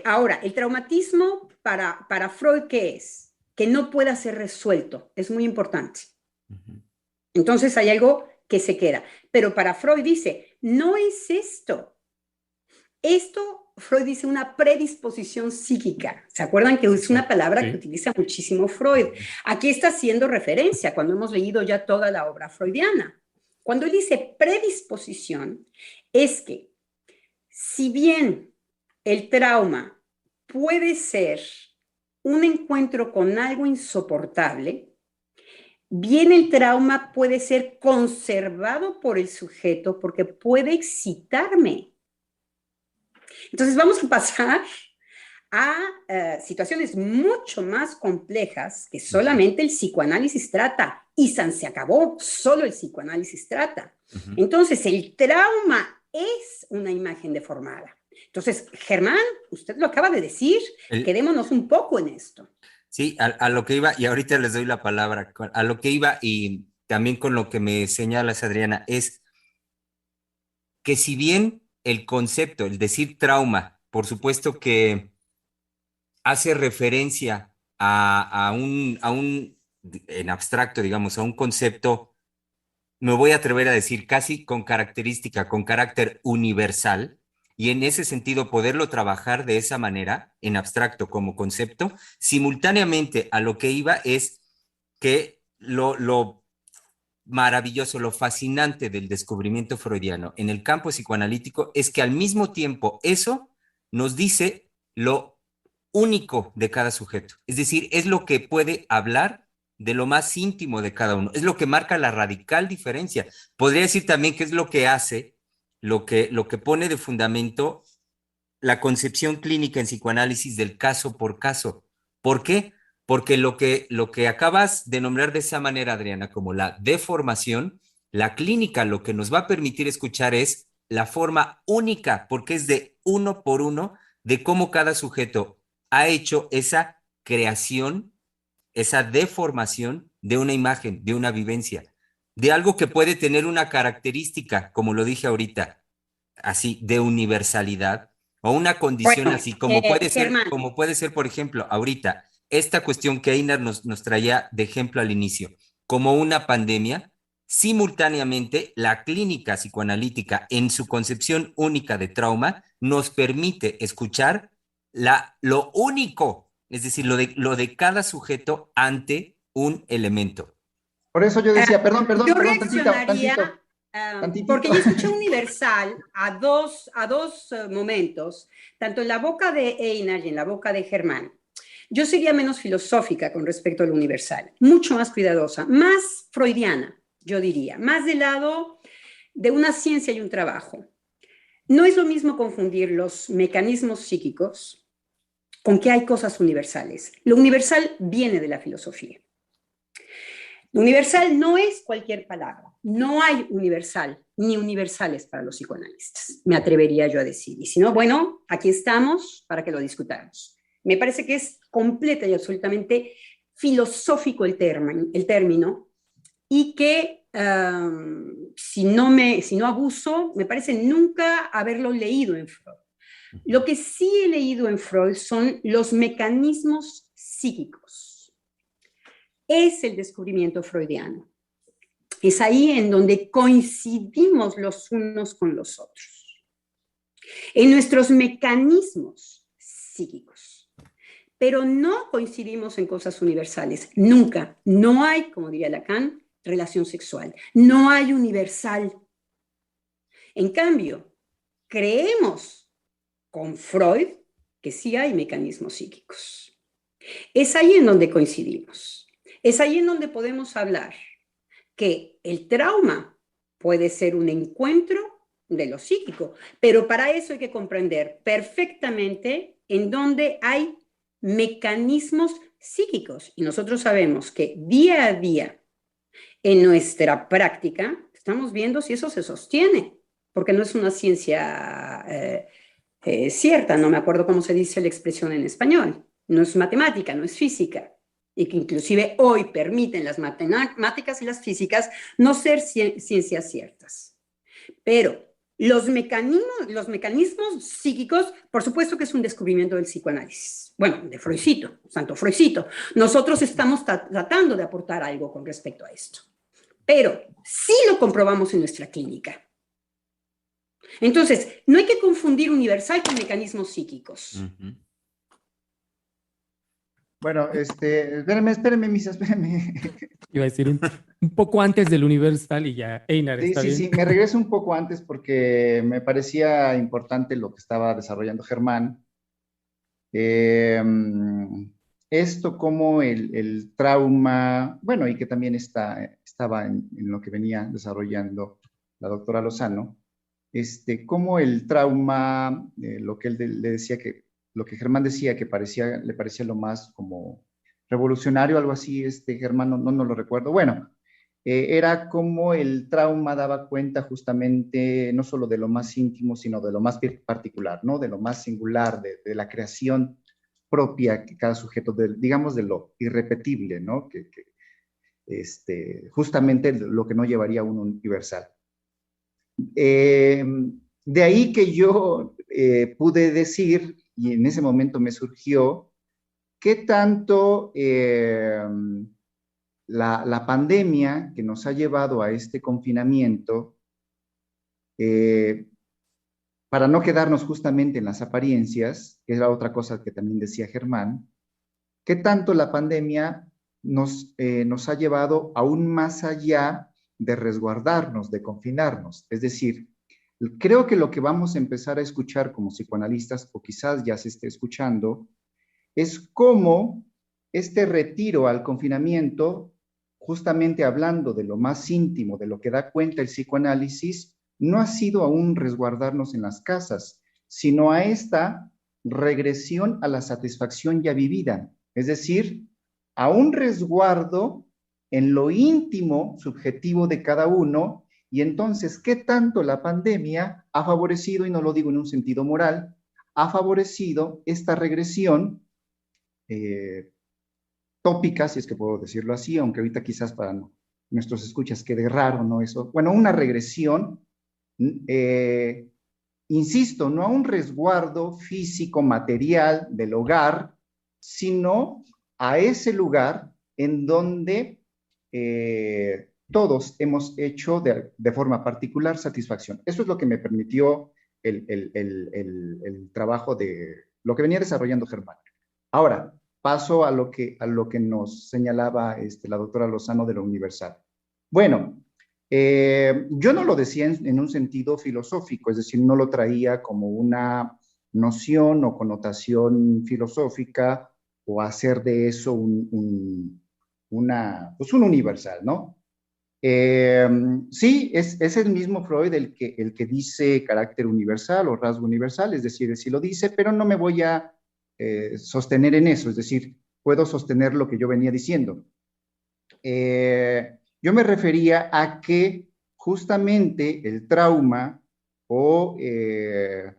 Ahora, el traumatismo para Freud, ¿qué es? Que no pueda ser resuelto, es muy importante. Entonces hay algo que se queda. Pero para Freud dice, no es esto. Esto, Freud dice, una predisposición psíquica. ¿Se acuerdan que es una palabra que utiliza muchísimo Freud? Aquí está haciendo referencia cuando hemos leído ya toda la obra freudiana. Cuando él dice predisposición, es que si bien el trauma puede ser un encuentro con algo insoportable, bien el trauma puede ser conservado por el sujeto porque puede excitarme. Entonces vamos a pasar a situaciones mucho más complejas que solamente el psicoanálisis trata. Y se acabó, solo el psicoanálisis trata. Entonces el trauma es una imagen deformada. Entonces, Germán, usted lo acaba de decir, quedémonos un poco en esto. Sí, a lo que iba, y ahorita les doy la palabra, a lo que iba y también con lo que me señalas, Adriana, es que si bien el concepto, el decir trauma, por supuesto que hace referencia a un, en abstracto, digamos, a un concepto, me voy a atrever a decir casi con característica, con carácter universal, y en ese sentido poderlo trabajar de esa manera, en abstracto como concepto, simultáneamente a lo que iba es que lo maravilloso, lo fascinante del descubrimiento freudiano en el campo psicoanalítico es que al mismo tiempo eso nos dice lo único de cada sujeto. Es decir, es lo que puede hablar de lo más íntimo de cada uno. Es lo que marca la radical diferencia. Podría decir también que es lo que hace, lo que pone de fundamento la concepción clínica en psicoanálisis del caso por caso. ¿Por qué? Porque lo que acabas de nombrar de esa manera, Adriana, como la deformación, la clínica lo que nos va a permitir escuchar es la forma única, porque es de uno por uno, de cómo cada sujeto ha hecho esa creación, esa deformación de una imagen, de una vivencia, de algo que puede tener una característica, como lo dije ahorita, así, de universalidad, o una condición Bueno, así, Germán, como puede ser, por ejemplo, ahorita, esta cuestión que Einar nos traía de ejemplo al inicio, como una pandemia, simultáneamente la clínica psicoanalítica en su concepción única de trauma nos permite escuchar lo único, es decir, lo de cada sujeto ante un elemento. Por eso yo decía, perdón, yo perdón, perdón, reaccionaría, porque tantitito. yo escuché universal a dos momentos, tanto en la boca de Einar y en la boca de Germán. Yo sería menos filosófica con respecto al universal, mucho más cuidadosa, más freudiana, yo diría, más del lado de una ciencia y un trabajo. No es lo mismo confundir los mecanismos psíquicos con que hay cosas universales. Lo universal viene de la filosofía. Lo universal no es cualquier palabra. No hay universal ni universales para los psicoanalistas, me atrevería yo a decir. Y si no, bueno, aquí estamos para que lo discutamos. Me parece que es completa y absolutamente filosófico el término y que si no abuso, me parece nunca haberlo leído en Freud. Lo que sí he leído en Freud son los mecanismos psíquicos. Es el descubrimiento freudiano. Es ahí en donde coincidimos los unos con los otros. En nuestros mecanismos psíquicos. Pero no coincidimos en cosas universales. Nunca. No hay, como diría Lacan, relación sexual. No hay universal. En cambio, creemos con Freud que sí hay mecanismos psíquicos. Es ahí en donde coincidimos. Es ahí en donde podemos hablar que el trauma puede ser un encuentro de lo psíquico, pero para eso hay que comprender perfectamente en dónde hay mecanismos psíquicos. Y nosotros sabemos que día a día en nuestra práctica estamos viendo si eso se sostiene, porque no es una ciencia cierta, no me acuerdo cómo se dice la expresión en español, no es matemática, no es física, y que inclusive hoy permiten las matemáticas y las físicas no ser ciencias ciertas. Pero los mecanismos psíquicos, por supuesto que es un descubrimiento del psicoanálisis. Bueno, de Freudcito, santo Freudcito. Nosotros estamos tratando de aportar algo con respecto a esto. Pero sí lo comprobamos en nuestra clínica. Entonces, no hay que confundir universal con mecanismos psíquicos. Uh-huh. Bueno, espérame, Misa, espérame. Iba a decir un poco antes del universal y ya, Einar, ¿está bien? Sí, me regreso un poco antes porque me parecía importante lo que estaba desarrollando Germán. Esto como el trauma, bueno, y que también estaba en lo que venía desarrollando la doctora Lozano, como el trauma, lo que él le decía lo que Germán decía que le parecía lo más como revolucionario, algo así, Germán, no lo recuerdo. Bueno, era como el trauma daba cuenta justamente no solo de lo más íntimo, sino de lo más particular, ¿no? De lo más singular, de la creación propia que cada sujeto, digamos, de lo irrepetible, ¿no? Justamente lo que no llevaría a un universal. De ahí que yo pude decir, y en ese momento me surgió, qué tanto la pandemia que nos ha llevado a este confinamiento para no quedarnos justamente en las apariencias, que es la otra cosa que también decía Germán, qué tanto la pandemia nos ha llevado aún más allá de resguardarnos, de confinarnos. Es decir, creo que lo que vamos a empezar a escuchar como psicoanalistas, o quizás ya se esté escuchando, es cómo este retiro al confinamiento, justamente hablando de lo más íntimo, de lo que da cuenta el psicoanálisis, no ha sido aún resguardarnos en las casas, sino a esta regresión a la satisfacción ya vivida, es decir, a un resguardo en lo íntimo, subjetivo de cada uno, y entonces, ¿qué tanto la pandemia ha favorecido, y no lo digo en un sentido moral, ha favorecido esta regresión tópica, si es que puedo decirlo así, aunque ahorita quizás para nuestros escuchas quede raro, ¿no? Eso, bueno, una regresión, eh, insisto, no a un resguardo físico, material del hogar, sino a ese lugar en donde todos hemos hecho de forma particular satisfacción. Eso es lo que me permitió el trabajo de lo que venía desarrollando Germán. Ahora, paso a lo que nos señalaba la doctora Lozano de lo universal. Bueno, yo no lo decía en un sentido filosófico, es decir, no lo traía como una noción o connotación filosófica o hacer de eso un universal, ¿no? Sí, es el mismo Freud el que dice carácter universal o rasgo universal, es decir, sí lo dice, pero no me voy a sostener en eso, es decir, puedo sostener lo que yo venía diciendo. Yo me refería a que justamente el trauma o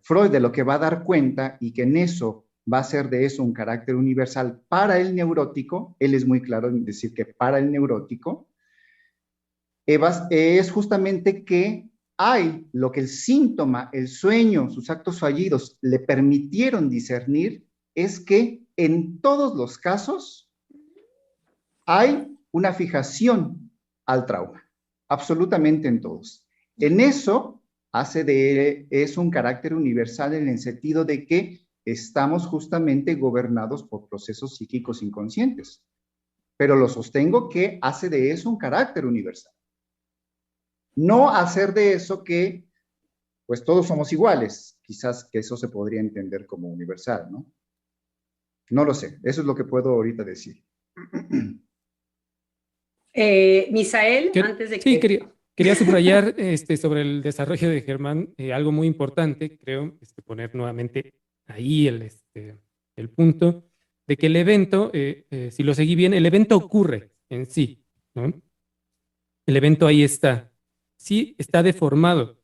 Freud de lo que va a dar cuenta y que en eso va a ser de eso un carácter universal para el neurótico, él es muy claro en decir que para el neurótico, es justamente que hay lo que el síntoma, el sueño, sus actos fallidos le permitieron discernir, es que en todos los casos hay una fijación al trauma, absolutamente en todos. En eso es un carácter universal en el sentido de que estamos justamente gobernados por procesos psíquicos inconscientes, pero lo sostengo que hace de eso un carácter universal. No hacer de eso que, pues todos somos iguales, quizás que eso se podría entender como universal, ¿no? No lo sé, eso es lo que puedo ahorita decir. Misael, antes de que... Sí, quería subrayar sobre el desarrollo de Germán, algo muy importante, creo, poner nuevamente ahí el punto de que el evento, si lo seguí bien, el evento ocurre en sí, ¿no? El evento ahí está. Sí, está deformado,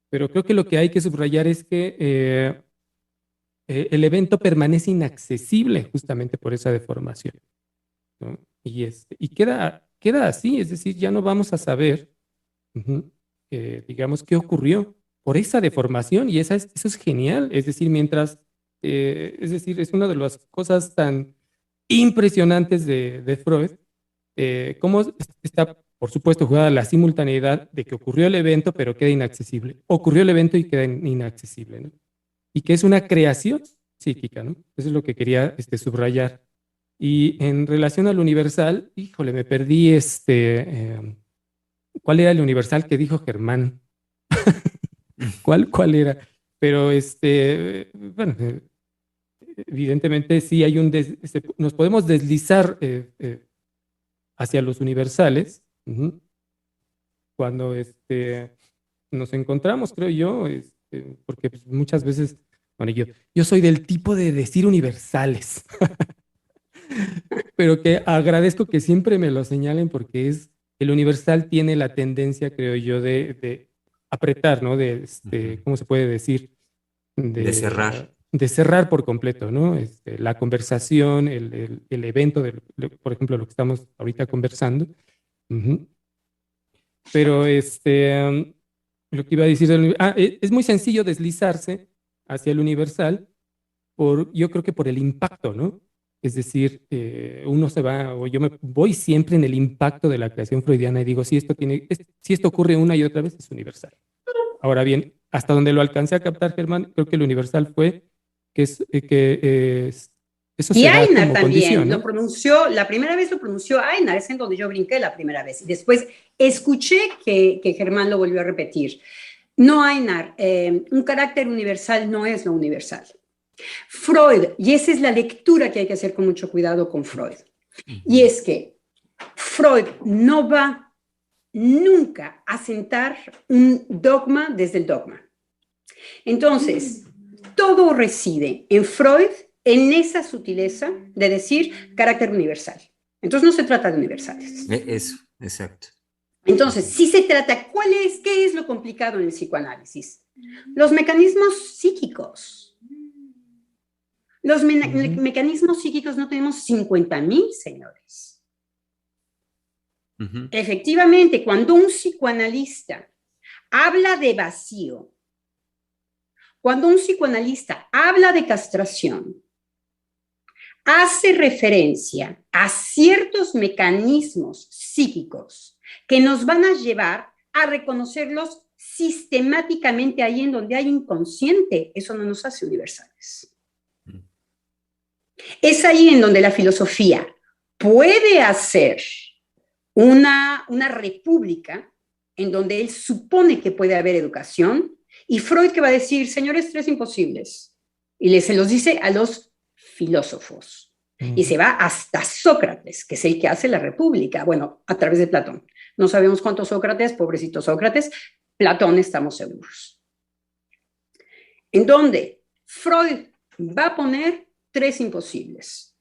pero creo que lo que hay que subrayar es que el evento permanece inaccesible justamente por esa deformación, ¿no? Y queda así, es decir, ya no vamos a saber, digamos, qué ocurrió por esa deformación, y eso es genial, es decir, es una de las cosas tan impresionantes de Freud, cómo está, por supuesto, jugada la simultaneidad de que ocurrió el evento, pero queda inaccesible. Ocurrió el evento y queda inaccesible, ¿no? Y que es una creación psíquica, ¿no? Eso es lo que quería subrayar. Y en relación al universal, híjole, me perdí ¿cuál era el universal que dijo Germán? ¿Cuál era? Pero bueno, evidentemente sí hay nos podemos deslizar hacia los universales, cuando nos encontramos, creo yo, porque pues, muchas veces, bueno, yo soy del tipo de decir universales, pero que agradezco que siempre me lo señalen porque el universal tiene la tendencia, creo yo, de apretar, ¿no? ¿Cómo se puede decir? De cerrar. De cerrar por completo, ¿no? La conversación, el evento, por ejemplo, lo que estamos ahorita conversando. Pero lo que iba a decir, es muy sencillo deslizarse hacia el universal, yo creo que por el impacto, ¿no? Es decir, uno se va, o yo me voy siempre en el impacto de la creación freudiana y digo, si esto ocurre una y otra vez, es universal. Ahora bien, hasta donde lo alcancé a captar, Germán, creo que el universal fue eso Y se da Einar como también condición, ¿no? lo pronunció, la primera vez lo pronunció Einar, es en donde yo brinqué la primera vez. Y después escuché que Germán lo volvió a repetir. No, Einar, un carácter universal no es lo universal. Freud, y esa es la lectura que hay que hacer con mucho cuidado con Freud, y es que Freud no va nunca a sentar un dogma desde el dogma. Entonces, todo reside en Freud, en esa sutileza de decir carácter universal. Entonces, no se trata de universales. Eso, exacto. Entonces, sí se trata, ¿qué es lo complicado en el psicoanálisis? Los mecanismos psíquicos. Los mecanismos psíquicos no tenemos 50,000, señores. Efectivamente, cuando un psicoanalista habla de vacío, cuando un psicoanalista habla de castración, hace referencia a ciertos mecanismos psíquicos que nos van a llevar a reconocerlos sistemáticamente ahí en donde hay inconsciente. Eso no nos hace universales. Es ahí en donde la filosofía puede hacer una república en donde él supone que puede haber educación, y Freud que va a decir, señores, 3 imposibles, y se los dice a los filósofos, y se va hasta Sócrates, que es el que hace la república, bueno, a través de Platón. No sabemos cuántos Sócrates, pobrecito Sócrates, Platón estamos seguros. En donde Freud va a poner 3 imposibles.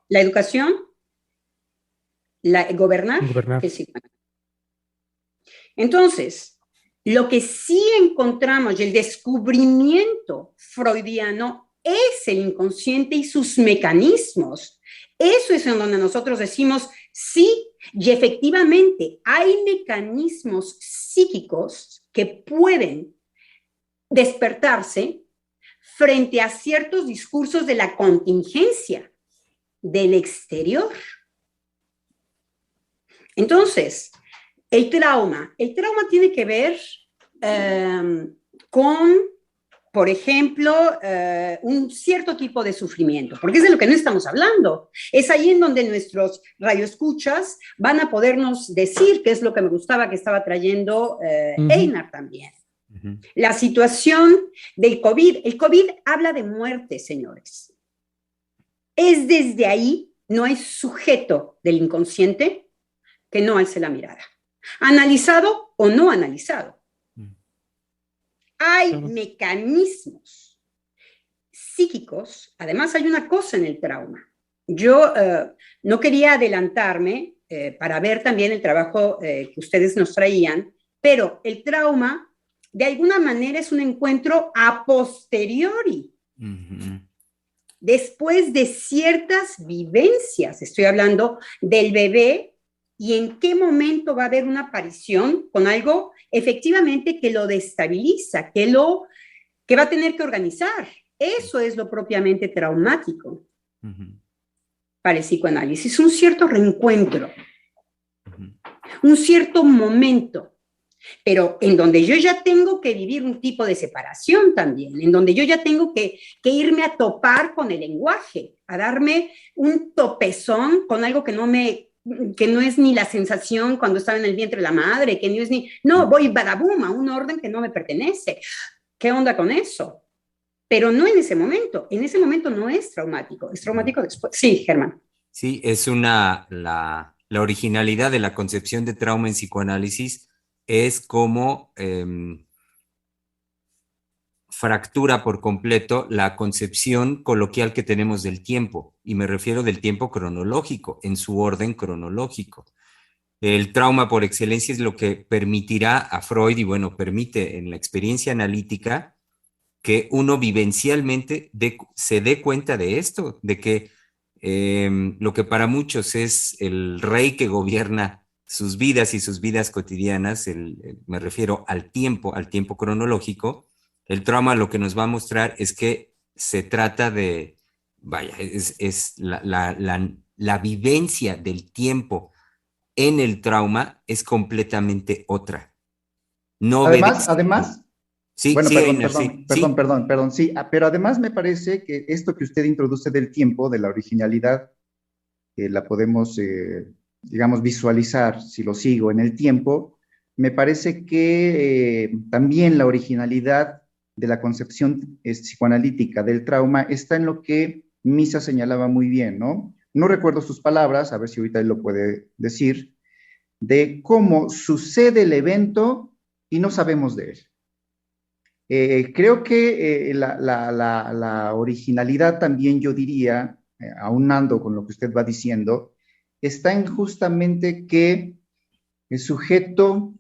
La educación, gobernar. Que sí. Entonces, lo que sí encontramos y el descubrimiento freudiano es el inconsciente y sus mecanismos. Eso es en donde nosotros decimos, sí, y efectivamente hay mecanismos psíquicos que pueden despertarse frente a ciertos discursos de la contingencia del exterior. Entonces, el trauma tiene que ver con, por ejemplo, un cierto tipo de sufrimiento, porque es de lo que no estamos hablando. Es ahí en donde nuestros radioescuchas van a podernos decir qué es lo que me gustaba que estaba trayendo Einar también. La situación del COVID. El COVID habla de muerte, señores. Es desde ahí, no hay sujeto del inconsciente que no alce la mirada. Analizado o no analizado. Hay mecanismos psíquicos. Además, hay una cosa en el trauma. Yo no quería adelantarme para ver también el trabajo que ustedes nos traían, pero el trauma de alguna manera es un encuentro a posteriori, después de ciertas vivencias. Estoy hablando del bebé y en qué momento va a haber una aparición con algo efectivamente que lo destabiliza, que va a tener que organizar. Eso es lo propiamente traumático para el psicoanálisis, un cierto reencuentro, un cierto momento, pero en donde yo ya tengo que vivir un tipo de separación también, en donde yo ya tengo que irme a topar con el lenguaje, a darme un topezón con algo que no es ni la sensación cuando estaba en el vientre de la madre, que no es no, voy badabum a un orden que no me pertenece. ¿Qué onda con eso? Pero no en ese momento no es traumático, es traumático después. Sí, Germán. Sí, es la originalidad de la concepción de trauma en psicoanálisis es como fractura por completo la concepción coloquial que tenemos del tiempo, y me refiero del tiempo cronológico, en su orden cronológico. El trauma por excelencia es lo que permitirá a Freud, y bueno, permite en la experiencia analítica, que uno vivencialmente se dé cuenta de esto, de que lo que para muchos es el rey que gobierna sus vidas y sus vidas cotidianas, me refiero al tiempo cronológico. El trauma lo que nos va a mostrar es que se trata de, es la vivencia del tiempo en el trauma es completamente otra. no Además, obedece. Sí, bueno, sí, perdón, Einer, sí, perdón, sí, pero además me parece que esto que usted introduce del tiempo, de la originalidad, la podemos, digamos, visualizar si lo sigo en el tiempo, me parece que también la originalidad de la concepción psicoanalítica del trauma está en lo que Misa señalaba muy bien, ¿no? No recuerdo sus palabras, a ver si ahorita él lo puede decir, de cómo sucede el evento y no sabemos de él. Creo que la originalidad también, yo diría, aunando con lo que usted va diciendo, está en justamente que el sujeto,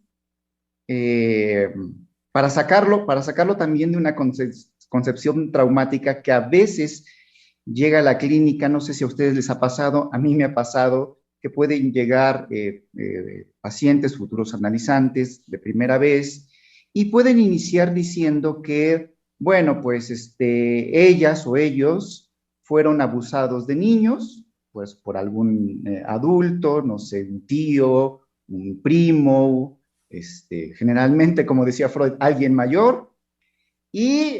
eh, para sacarlo también de una concepción traumática que a veces llega a la clínica, no sé si a ustedes les ha pasado, a mí me ha pasado, que pueden llegar pacientes, futuros analizantes de primera vez, y pueden iniciar diciendo que, bueno, pues ellas o ellos fueron abusados de niños, pues por algún adulto, no sé, un tío, un primo, generalmente, como decía Freud, alguien mayor, y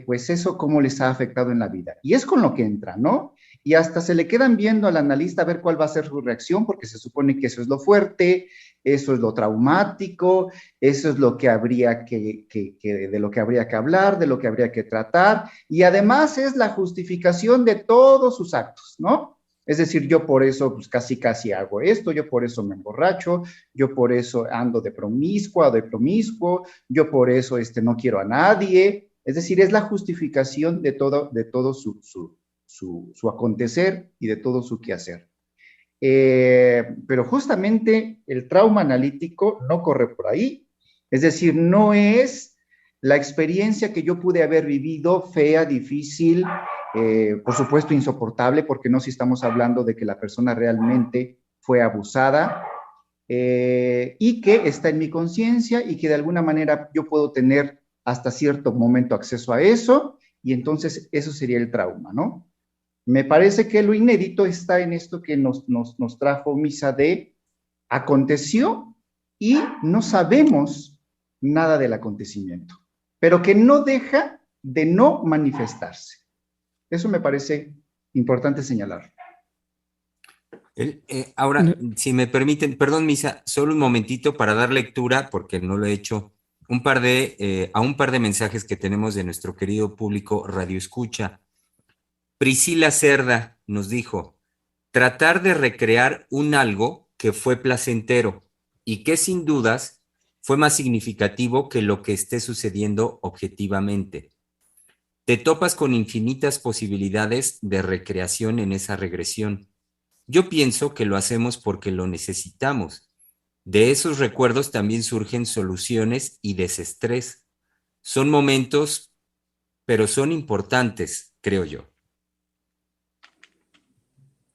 pues eso cómo les ha afectado en la vida. Y es con lo que entra, ¿no? Y hasta se le quedan viendo al analista a ver cuál va a ser su reacción, porque se supone que eso es lo fuerte, eso es lo traumático, eso es lo que habría de lo que habría que hablar, de lo que habría que tratar, y además es la justificación de todos sus actos, ¿no? Es decir, yo por eso pues casi hago esto, yo por eso me emborracho, yo por eso ando de promiscua o de promiscuo, yo por eso no quiero a nadie. Es decir, es la justificación de todo su acontecer y de todo su quehacer. Pero justamente el trauma analítico no corre por ahí. Es decir, no es la experiencia que yo pude haber vivido fea, difícil, por supuesto insoportable, porque no si estamos hablando de que la persona realmente fue abusada, y que está en mi conciencia y que de alguna manera yo puedo tener hasta cierto momento acceso a eso, y entonces eso sería el trauma, ¿no? Me parece que lo inédito está en esto que nos trajo Misa de aconteció y no sabemos nada del acontecimiento, pero que no deja de no manifestarse. Eso me parece importante señalar. Ahora, si me permiten, perdón, Misa, solo un momentito para dar lectura, porque no lo he hecho, a un par de mensajes que tenemos de nuestro querido público Radio Escucha. Priscila Cerda nos dijo, tratar de recrear un algo que fue placentero y que sin dudas fue más significativo que lo que esté sucediendo objetivamente. Te topas con infinitas posibilidades de recreación en esa regresión. Yo pienso que lo hacemos porque lo necesitamos. De esos recuerdos también surgen soluciones y desestrés. Son momentos, pero son importantes, creo yo.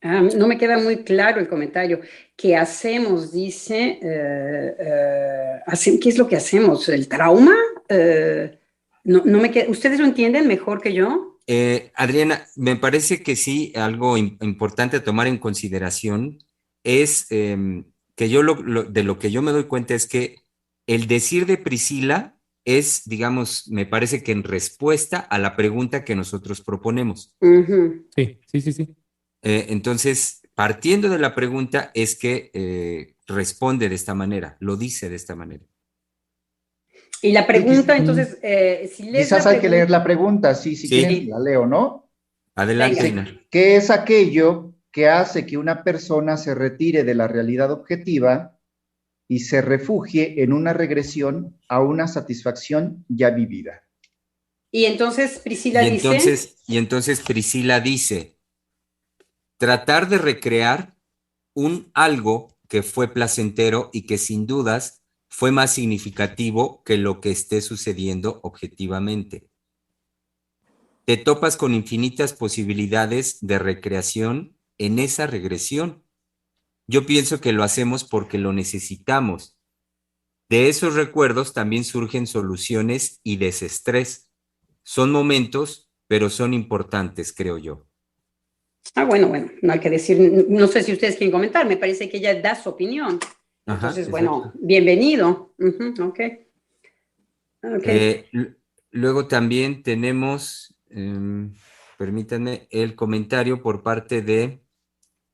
No me queda muy claro el comentario. ¿Qué hacemos? Dice, ¿qué es lo que hacemos? ¿El trauma? ¿Ustedes lo entienden mejor que yo? Adriana, me parece que sí, algo importante a tomar en consideración es que de lo que yo me doy cuenta es que el decir de Priscila es, digamos, me parece que en respuesta a la pregunta que nosotros proponemos. Uh-huh. Sí. Entonces, partiendo de la pregunta es que responde de esta manera, lo dice de esta manera. Y la pregunta, entonces, si lees quizás hay que leer la pregunta, si quieren, la leo, ¿no? Adelante, Venga. Einar. ¿Qué es aquello que hace que una persona se retire de la realidad objetiva y se refugie en una regresión a una satisfacción ya vivida? Y entonces Priscila dice... Y entonces Priscila dice, tratar de recrear un algo que fue placentero y que sin dudas fue más significativo que lo que esté sucediendo objetivamente. Te topas con infinitas posibilidades de recreación en esa regresión. Yo pienso que lo hacemos porque lo necesitamos. De esos recuerdos también surgen soluciones y desestrés. Son momentos, pero son importantes, creo yo. Bueno, no hay que decir, no sé si ustedes quieren comentar, me parece que ella da su opinión. Entonces, Ajá, bueno, bienvenido. Ok. Ok. Luego también tenemos, permítanme, el comentario por parte de,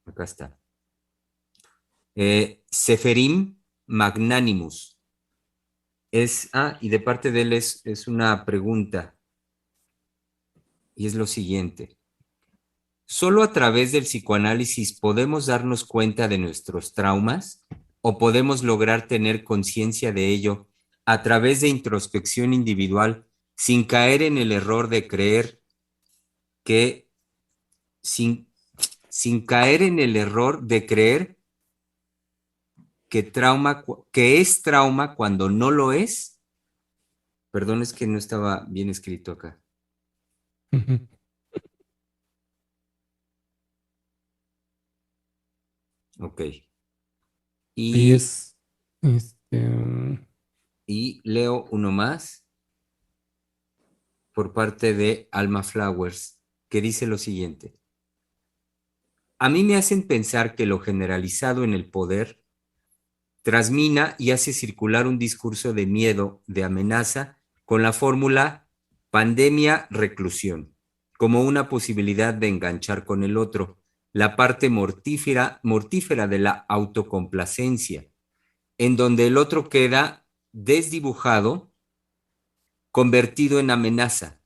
acá está, Seferim Magnanimus. Y de parte de él es una pregunta, y es lo siguiente. ¿Solo a través del psicoanálisis podemos darnos cuenta de nuestros traumas o podemos lograr tener conciencia de ello a través de introspección individual sin caer en el error de creer que, sin caer en el error de creer que es trauma cuando no lo es? Perdón, es que no estaba bien escrito acá. Ujú. Ok. Ahí es, este, Y leo uno más por parte de Alma Flowers, que dice lo siguiente. A mí me hacen pensar que lo generalizado en el poder trasmina y hace circular un discurso de miedo, de amenaza, con la fórmula pandemia-reclusión, como una posibilidad de enganchar con el otro, la parte mortífera de la autocomplacencia, en donde el otro queda desdibujado, convertido en amenaza,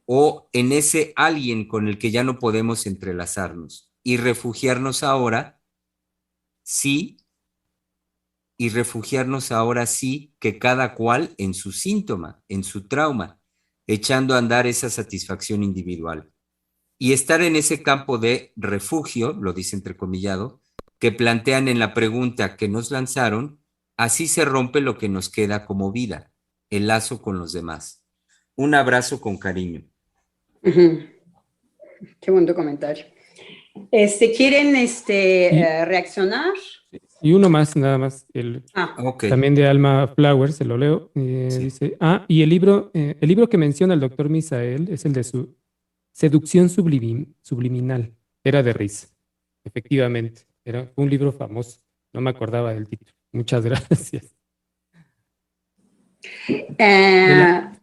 o en ese alguien con el que ya no podemos entrelazarnos, y refugiarnos ahora sí que cada cual en su síntoma, en su trauma, echando a andar esa satisfacción individual. Y estar en ese campo de refugio, lo dice entrecomillado, que plantean en la pregunta que nos lanzaron, así se rompe lo que nos queda como vida, el lazo con los demás. Un abrazo con cariño. Ujú. Qué buen comentario. ¿Quieren reaccionar? y uno más, nada más, Ok, también de Alma Flowers, se lo leo. sí. Dice, y el libro que menciona el doctor Misael es el de su Seducción Subliminal. Era de Riz, efectivamente. Fue un libro famoso. No me acordaba del título. Muchas gracias. De la-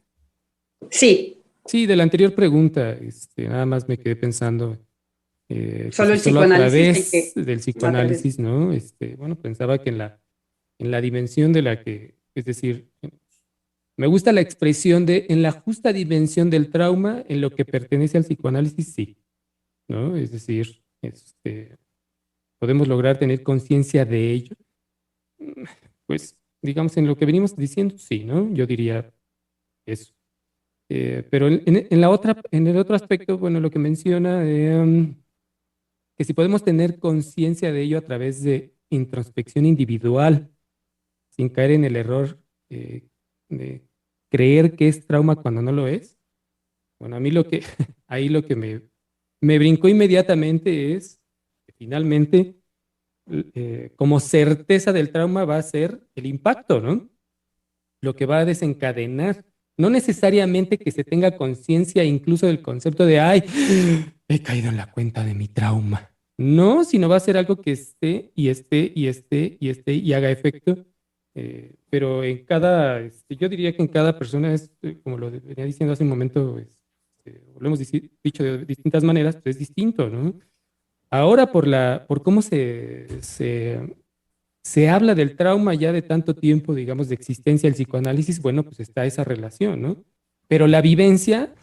Sí, sí, de la anterior pregunta, nada más me quedé pensando que solo si el solo a psicoanálisis hay través que... del a través- psicoanálisis, ¿no? Bueno, pensaba que en la dimensión de la que, es decir, me gusta la expresión de en la justa dimensión del trauma, en lo que pertenece al psicoanálisis, sí, ¿no? Es decir, podemos lograr tener conciencia de ello. Pues, digamos, en lo que venimos diciendo, sí, ¿no? Yo diría eso. Pero en el otro aspecto, bueno, lo que menciona, que si podemos tener conciencia de ello a través de introspección individual, sin caer en el error de creer que es trauma cuando no lo es. Bueno, a mí ahí lo que me brincó inmediatamente es que finalmente, como certeza del trauma va a ser el impacto, ¿no? Lo que va a desencadenar. No necesariamente que se tenga conciencia incluso del concepto de, ay, he caído en la cuenta de mi trauma. No, sino va a ser algo que esté y haga efecto. Pero yo diría que en cada persona es, como lo venía diciendo hace un momento, lo hemos dicho de distintas maneras, pues es distinto, ¿no? Ahora por cómo se habla del trauma ya de tanto tiempo, digamos, de existencia del psicoanálisis, bueno, pues está esa relación, ¿no? Pero la vivencia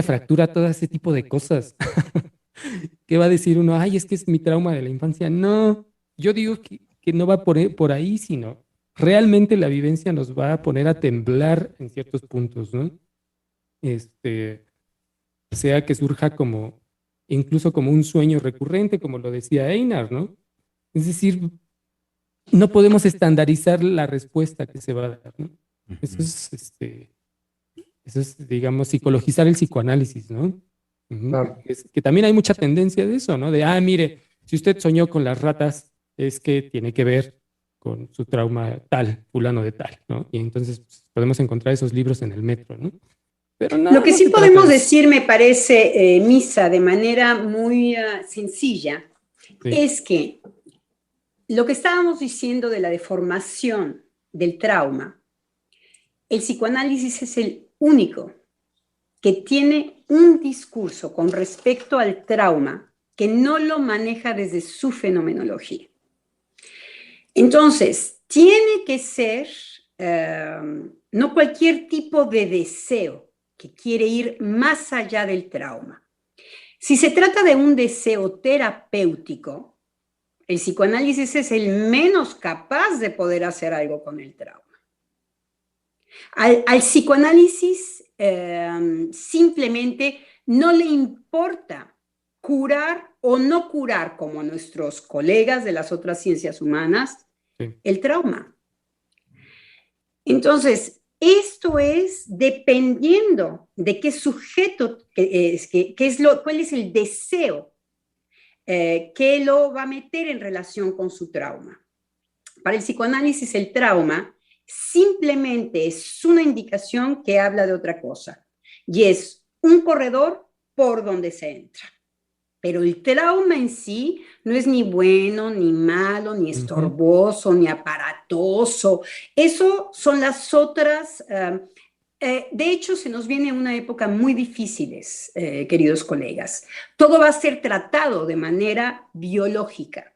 fractura todo ese tipo de cosas. ¿Qué va a decir uno? Ay, es que es mi trauma de la infancia. No, yo digo que no va por ahí, sino realmente la vivencia nos va a poner a temblar en ciertos puntos, ¿no? Este, sea que surja incluso como un sueño recurrente, como lo decía Einar, ¿no? Es decir, no podemos estandarizar la respuesta que se va a dar, ¿no? Eso Uh-huh. eso es, digamos, psicologizar el psicoanálisis, ¿no? Claro. Es que también hay mucha tendencia de eso, ¿no? De, mire, si usted soñó con las ratas, es que tiene que ver con su trauma tal, fulano de tal, ¿no? Y entonces pues, podemos encontrar esos libros en el metro, ¿no? Pero Lo que no sí se trata podemos de eso. decir, me parece, Misa, de manera muy sencilla, Sí. es que lo que estábamos diciendo de la deformación del trauma el psicoanálisis es el único que tiene un discurso con respecto al trauma que no lo maneja desde su fenomenología. Entonces, tiene que ser no cualquier tipo de deseo que quiere ir más allá del trauma. Si se trata de un deseo terapéutico, el psicoanálisis es el menos capaz de poder hacer algo con el trauma. Al psicoanálisis simplemente no le importa curar o no curar, como a nuestros colegas de las otras ciencias humanas, sí, el trauma. Entonces, esto es dependiendo de qué sujeto, cuál es el deseo que lo va a meter en relación con su trauma. Para el psicoanálisis, el trauma simplemente es una indicación que habla de otra cosa, y es un corredor por donde se entra. Pero el trauma en sí no es ni bueno, ni malo, ni estorboso, ni aparatoso. Eso son las otras. De hecho, se nos viene una época muy difíciles, queridos colegas. Todo va a ser tratado de manera biológica.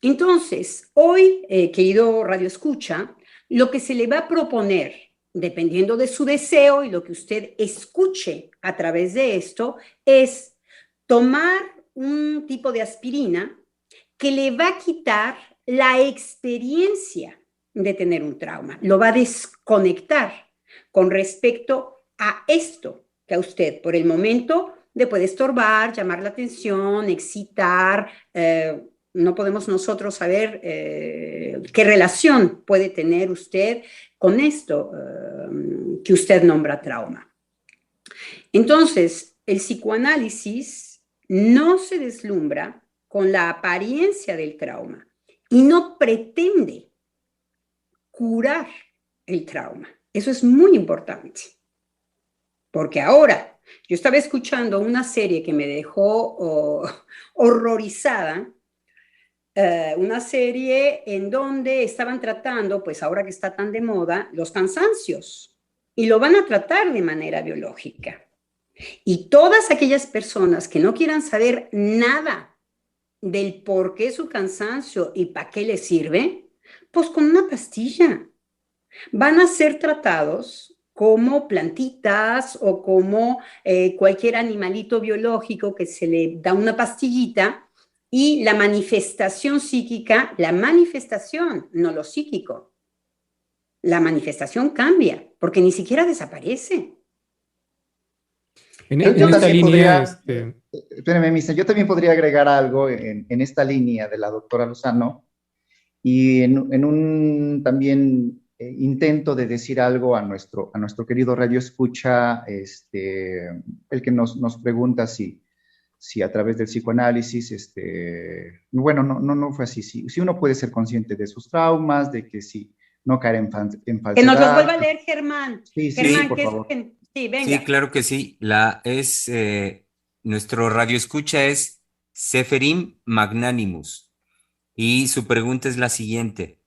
Entonces, hoy, querido Radio Escucha, lo que se le va a proponer, dependiendo de su deseo y lo que usted escuche a través de esto, es tomar un tipo de aspirina que le va a quitar la experiencia de tener un trauma, lo va a desconectar con respecto a esto que a usted por el momento le puede estorbar, llamar la atención, excitar. No podemos nosotros saber qué relación puede tener usted con esto que usted nombra trauma. Entonces, el psicoanálisis no se deslumbra con la apariencia del trauma y no pretende curar el trauma. Eso es muy importante. Porque ahora, yo estaba escuchando una serie que me dejó horrorizada, una serie en donde estaban tratando, pues ahora que está tan de moda, los cansancios. Y lo van a tratar de manera biológica. Y todas aquellas personas que no quieran saber nada del por qué su cansancio y para qué les sirve, pues con una pastilla. Van a ser tratados como plantitas o como cualquier animalito biológico que se le da una pastillita y la manifestación psíquica, la manifestación, no lo psíquico, la manifestación cambia porque ni siquiera desaparece. En esta línea, espérame, Misa, yo también podría agregar algo en esta línea de la doctora Lozano y en un también intento de decir algo a nuestro querido Radio Escucha, el que nos pregunta si a través del psicoanálisis, bueno, no fue así, si uno puede ser consciente de sus traumas, de que si no caer en falsedad. Que nos los vuelva a leer, Germán. Sí, Germán, por favor. Sí, venga. Sí, claro que sí. Nuestro radio escucha es Seferim Magnanimus y su pregunta es la siguiente.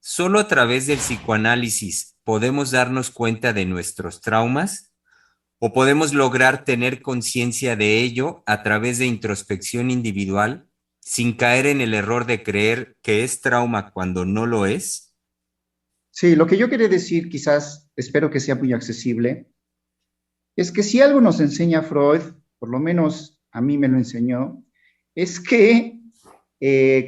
¿Solo a través del psicoanálisis podemos darnos cuenta de nuestros traumas o podemos lograr tener conciencia de ello a través de introspección individual sin caer en el error de creer que es trauma cuando no lo es? Sí, lo que yo quería decir, quizás, espero que sea muy accesible, es que si algo nos enseña Freud, por lo menos a mí me lo enseñó, es que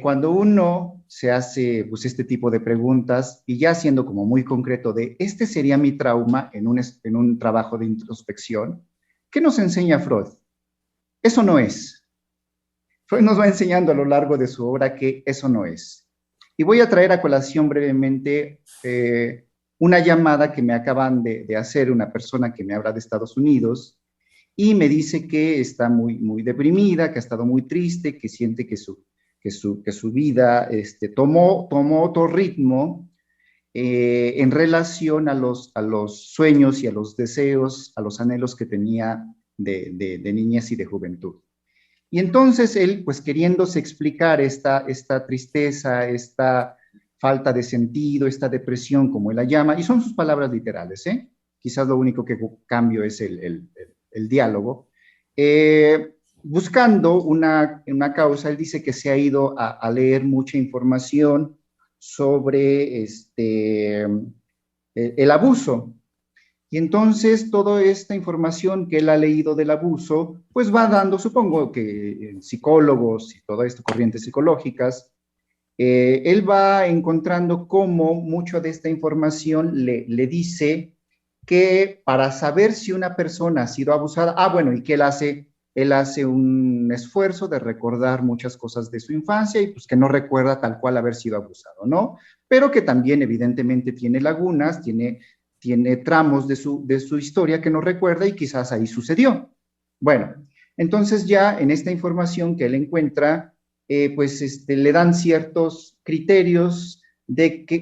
cuando uno se hace pues, este tipo de preguntas y ya siendo como muy concreto de este sería mi trauma en un trabajo de introspección, ¿qué nos enseña Freud? Eso no es. Freud nos va enseñando a lo largo de su obra que eso no es. Y voy a traer a colación brevemente una llamada que me acaban de hacer una persona que me habla de Estados Unidos y me dice que está muy deprimida, que ha estado muy triste, que siente que su vida tomó otro ritmo en relación a los sueños y a los deseos, a los anhelos que tenía de niñez y de juventud. Y entonces él, pues queriéndose explicar esta tristeza, esta falta de sentido, esta depresión, como él la llama, y son sus palabras literales, ¿eh? Quizás lo único que cambio es el diálogo. Buscando una causa, él dice que se ha ido a leer mucha información sobre el abuso. Y entonces toda esta información que él ha leído del abuso, pues va dando, supongo que psicólogos y todas estas corrientes psicológicas, él va encontrando cómo mucho de esta información le dice que para saber si una persona ha sido abusada, bueno, y que él hace un esfuerzo de recordar muchas cosas de su infancia y pues que no recuerda tal cual haber sido abusado, ¿no? Pero que también evidentemente tiene lagunas, tiene tramos de su historia que no recuerda y quizás ahí sucedió. Bueno, entonces ya en esta información que él encuentra, le dan ciertos criterios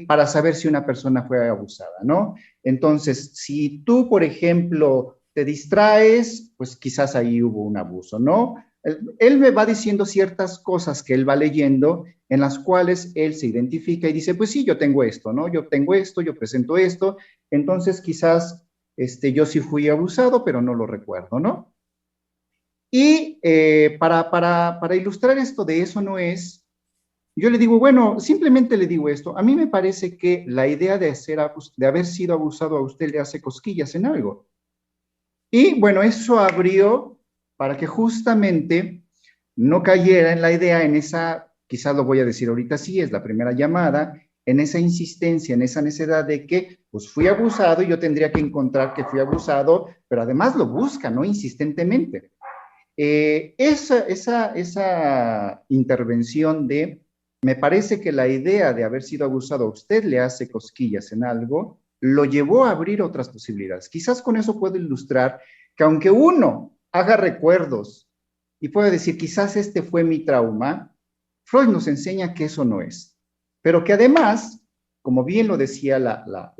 para saber si una persona fue abusada, ¿no? Entonces, si tú, por ejemplo, te distraes, pues quizás ahí hubo un abuso, ¿no? Él me va diciendo ciertas cosas que él va leyendo en las cuales él se identifica y dice, pues sí, yo tengo esto, ¿no? Yo tengo esto, yo presento esto, entonces quizás yo sí fui abusado, pero no lo recuerdo, ¿no? Y para ilustrar esto de eso no es, yo le digo, bueno, simplemente le digo esto, a mí me parece que la idea de haber sido abusado a usted le hace cosquillas en algo. Y bueno, eso abrió para que justamente no cayera en la idea, en esa, quizás lo voy a decir ahorita, sí, es la primera llamada, en esa insistencia, en esa necesidad de que, pues fui abusado y yo tendría que encontrar que fui abusado, pero además lo busca, ¿no? Insistentemente. Esa intervención me parece que la idea de haber sido abusado a usted le hace cosquillas en algo, lo llevó a abrir otras posibilidades. Quizás con eso puedo ilustrar que aunque uno haga recuerdos y pueda decir, quizás este fue mi trauma, Freud nos enseña que eso no es. Pero que además, como bien lo decía la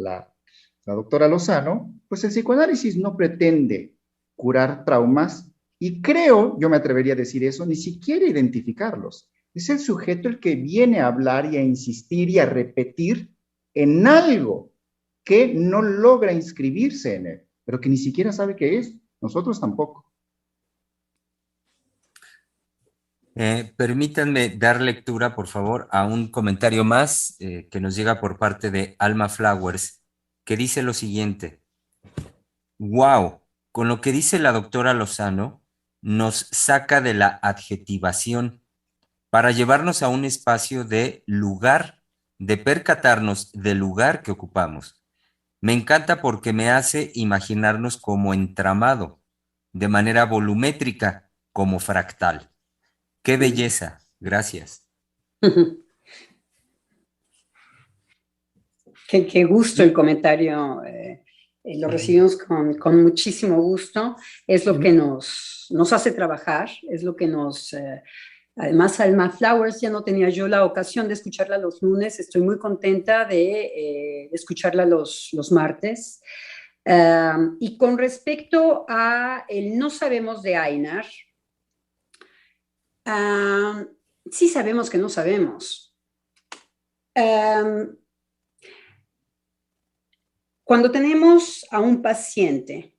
doctora Lozano, pues el psicoanálisis no pretende curar traumas y creo, yo me atrevería a decir eso, ni siquiera identificarlos. Es el sujeto el que viene a hablar y a insistir y a repetir en algo que no logra inscribirse en él, pero que ni siquiera sabe qué es. Nosotros tampoco. Permítanme dar lectura, por favor, a un comentario más que nos llega por parte de Alma Flowers, que dice lo siguiente. Wow, con lo que dice la doctora Lozano, nos saca de la adjetivación para llevarnos a un espacio de lugar, de percatarnos del lugar que ocupamos. Me encanta porque me hace imaginarnos como entramado, de manera volumétrica, como fractal. ¡Qué belleza! Gracias. Qué gusto el comentario. Lo recibimos con muchísimo gusto. Es lo que nos hace trabajar, es lo que nos... Además, Alma Flowers, ya no tenía yo la ocasión de escucharla los lunes. Estoy muy contenta de escucharla los martes. Y con respecto a el no sabemos de Einar, sí sabemos que no sabemos. Cuando tenemos a un paciente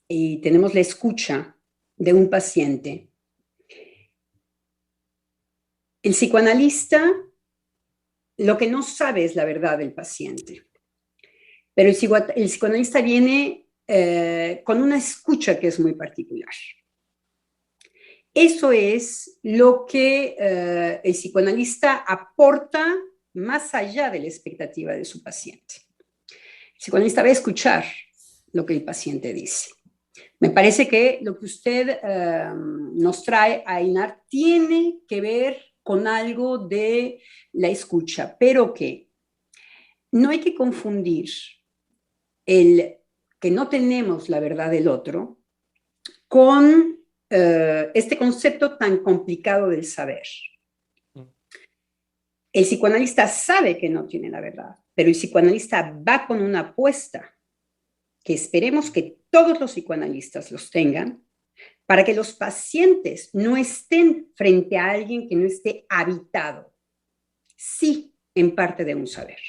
y tenemos la escucha de un paciente, el psicoanalista lo que no sabe es la verdad del paciente, pero el psicoanalista viene con una escucha que es muy particular. Eso es lo que el psicoanalista aporta más allá de la expectativa de su paciente. El psicoanalista va a escuchar lo que el paciente dice. Me parece que lo que usted nos trae, Einar, tiene que ver con algo de la escucha, pero que no hay que confundir el que no tenemos la verdad del otro con este concepto tan complicado del saber. El psicoanalista sabe que no tiene la verdad, pero el psicoanalista va con una apuesta que esperemos que todos los psicoanalistas los tengan, para que los pacientes no estén frente a alguien que no esté habitado. Sí, en parte de un saber.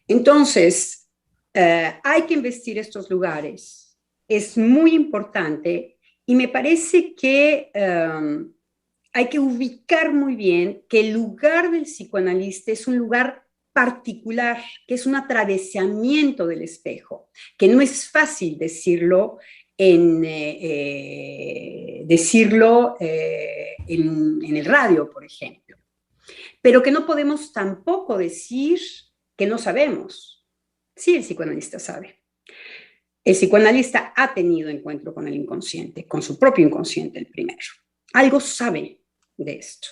Entonces, hay que investir estos lugares. Es muy importante y me parece que hay que ubicar muy bien que el lugar del psicoanalista es un lugar particular, que es un atravesamiento del espejo, que no es fácil decirlo en el radio, por ejemplo, pero que no podemos tampoco decir que no sabemos. Sí, el psicoanalista sabe. El psicoanalista ha tenido encuentro con el inconsciente, con su propio inconsciente el primero. Algo sabe de esto.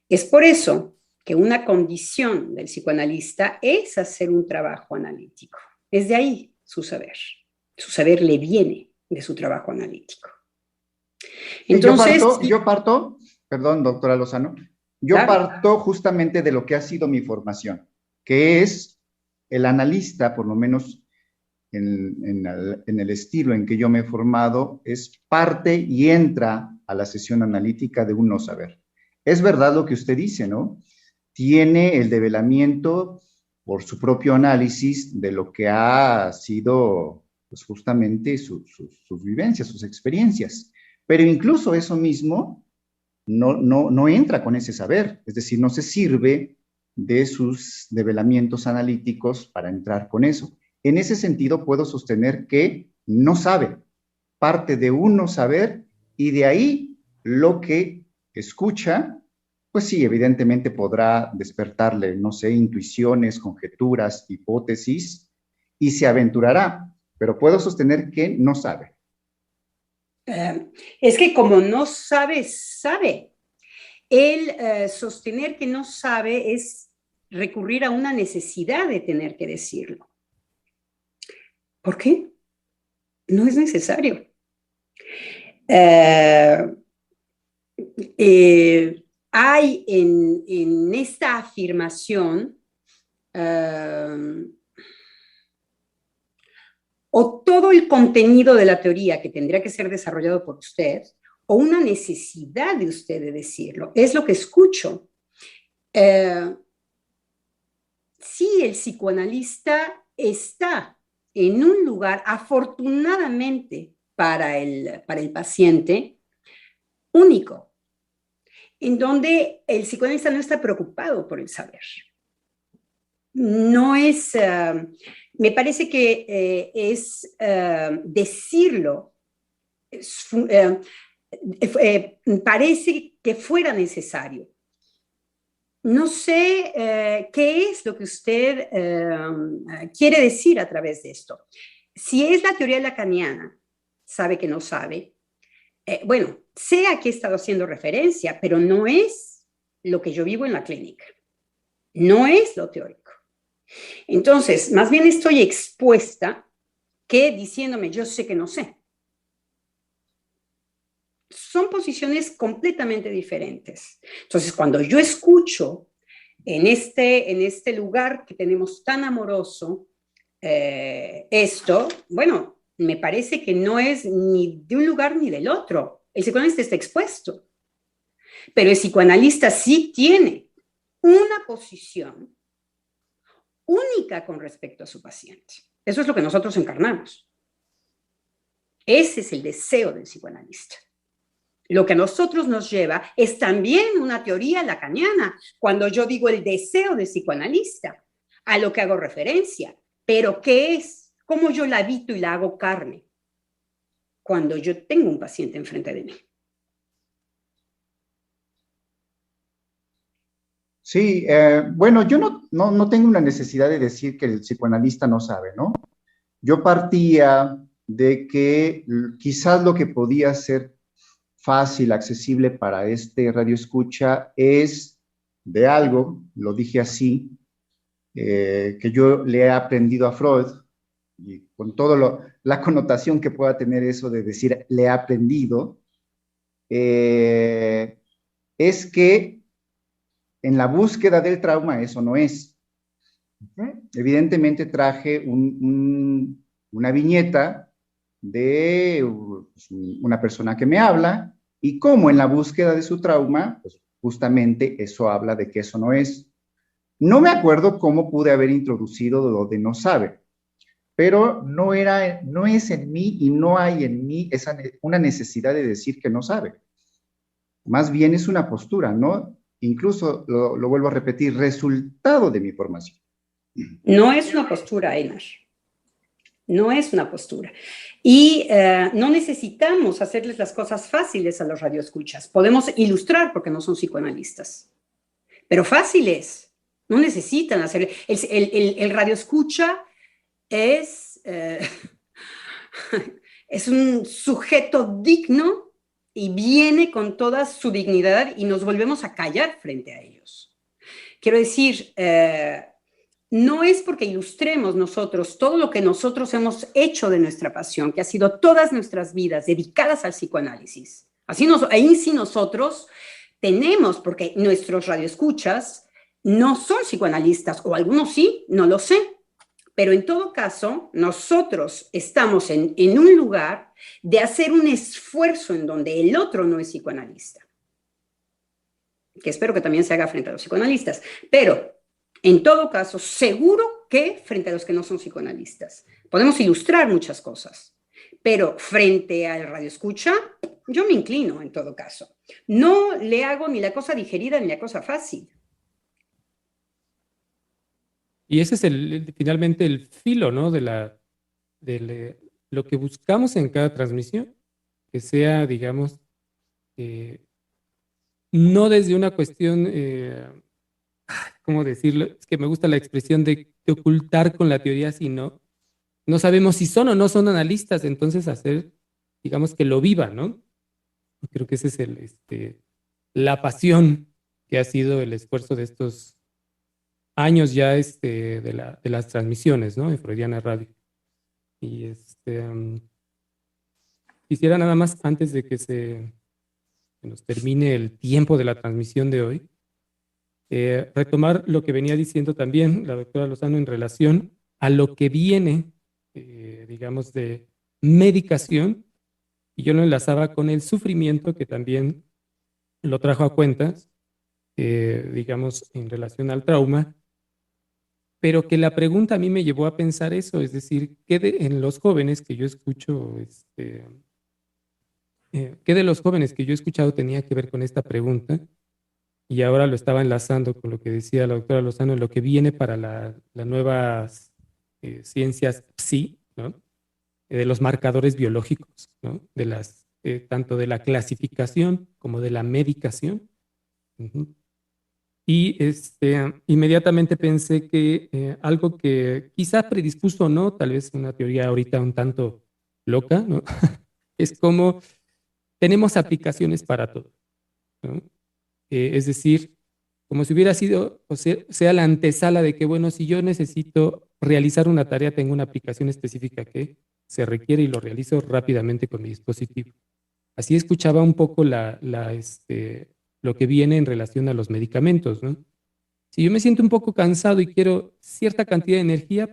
Es por eso que una condición del psicoanalista es hacer un trabajo analítico. Es de ahí su saber. Su saber le viene de su trabajo analítico. Entonces, yo parto, perdón, doctora Lozano, claro, parto justamente de lo que ha sido mi formación, que es el analista, por lo menos en el estilo en que yo me he formado, es parte y entra a la sesión analítica de un no saber. Es verdad lo que usted dice, ¿no? Tiene el develamiento por su propio análisis de lo que ha sido, pues justamente sus vivencias, sus experiencias. Pero incluso eso mismo no entra con ese saber, es decir, no se sirve de sus develamientos analíticos para entrar con eso. En ese sentido, puedo sostener que no sabe, parte de un no saber, y de ahí lo que escucha, pues sí, evidentemente podrá despertarle, no sé, intuiciones, conjeturas, hipótesis, y se aventurará, pero puedo sostener que no sabe. Es que como no sabe, sabe. El sostener que no sabe es recurrir a una necesidad de tener que decirlo. ¿Por qué? No es necesario. Hay en esta afirmación o todo el contenido de la teoría que tendría que ser desarrollado por usted, o una necesidad de usted de decirlo. Es lo que escucho. Sí, el psicoanalista está en un lugar, afortunadamente para el paciente, único, en donde el psicoanalista no está preocupado por el saber. No es, me parece que es decirlo, parece que fuera necesario. No sé qué es lo que usted quiere decir a través de esto. Si es la teoría lacaniana, sabe que no sabe. Bueno, sé a qué he estado haciendo referencia, pero no es lo que yo vivo en la clínica. No es lo teórico. Entonces, más bien estoy expuesta que diciéndome yo sé que no sé. Son posiciones completamente diferentes. Entonces, cuando yo escucho en este lugar que tenemos tan amoroso, esto, bueno, me parece que no es ni de un lugar ni del otro. El psicoanalista está expuesto, pero el psicoanalista sí tiene una posición única con respecto a su paciente. Eso es lo que nosotros encarnamos. Ese es el deseo del psicoanalista. Lo que a nosotros nos lleva es también una teoría lacaniana, cuando yo digo el deseo del psicoanalista, a lo que hago referencia. Pero ¿qué es? ¿Cómo yo la habito y la hago carne? Cuando yo tengo un paciente enfrente de mí. Sí, bueno, yo no tengo una necesidad de decir que el psicoanalista no sabe, ¿no? Yo partía de que quizás lo que podía ser fácil, accesible para este radioescucha es de algo, lo dije así, que yo le he aprendido a Freud, y con toda la connotación que pueda tener eso de decir le he aprendido, es que en la búsqueda del trauma eso no es. Evidentemente traje una viñeta de una persona que me habla y cómo en la búsqueda de su trauma, pues justamente eso habla de que eso no es. No me acuerdo cómo pude haber introducido lo de no sabe, pero no es en mí y no hay en mí una necesidad de decir que no sabe. Más bien es una postura, ¿no? Incluso lo vuelvo a repetir, resultado de mi formación. No es una postura, Einar. No es una postura. Y no necesitamos hacerles las cosas fáciles a los radioescuchas. Podemos ilustrar porque no son psicoanalistas. Pero fáciles. No necesitan hacerle. El radioescucha es un sujeto digno y viene con toda su dignidad y nos volvemos a callar frente a ellos. Quiero decir, no es porque ilustremos nosotros todo lo que nosotros hemos hecho de nuestra pasión, que ha sido todas nuestras vidas dedicadas al psicoanálisis. Ahí sí nosotros tenemos, porque nuestros radioescuchas no son psicoanalistas, o algunos sí, no lo sé. Pero en todo caso, nosotros estamos en un lugar de hacer un esfuerzo en donde el otro no es psicoanalista, que espero que también se haga frente a los psicoanalistas, pero en todo caso, seguro que frente a los que no son psicoanalistas. Podemos ilustrar muchas cosas, pero frente al radioescucha, yo me inclino en todo caso. No le hago ni la cosa digerida ni la cosa fácil. Y ese es finalmente el filo, ¿no? Lo que buscamos en cada transmisión, que sea, digamos, no desde una cuestión, ¿cómo decirlo? Es que me gusta la expresión de ocultar con la teoría, sino no sabemos si son o no son analistas, entonces hacer, digamos, que lo vivan, ¿no? Creo que ese es la pasión que ha sido el esfuerzo de estos años ya de las transmisiones, ¿no? En Freudiana Radio. Y quisiera nada más, antes de que se nos termine el tiempo de la transmisión de hoy, retomar lo que venía diciendo también la doctora Lozano en relación a lo que viene, digamos, de medicación, y yo lo enlazaba con el sufrimiento que también lo trajo a cuentas, digamos, en relación al trauma, pero que la pregunta a mí me llevó a pensar eso, es decir, en los jóvenes que yo escucho, ¿qué de los jóvenes que yo he escuchado tenía que ver con esta pregunta? Y ahora lo estaba enlazando con lo que decía la doctora Lozano, lo que viene para las nuevas ciencias psi, ¿no? De los marcadores biológicos, ¿no? Tanto de la clasificación como de la medicación. Uh-huh. Y inmediatamente pensé que algo que quizá predispuso o no, tal vez una teoría ahorita un tanto loca, ¿no? Es como tenemos aplicaciones para todo, ¿no? Es decir, como si hubiera sido, o sea la antesala de que, bueno, si yo necesito realizar una tarea, tengo una aplicación específica que se requiere y lo realizo rápidamente con mi dispositivo. Así escuchaba un poco lo que viene en relación a los medicamentos, ¿no? Si yo me siento un poco cansado y quiero cierta cantidad de energía,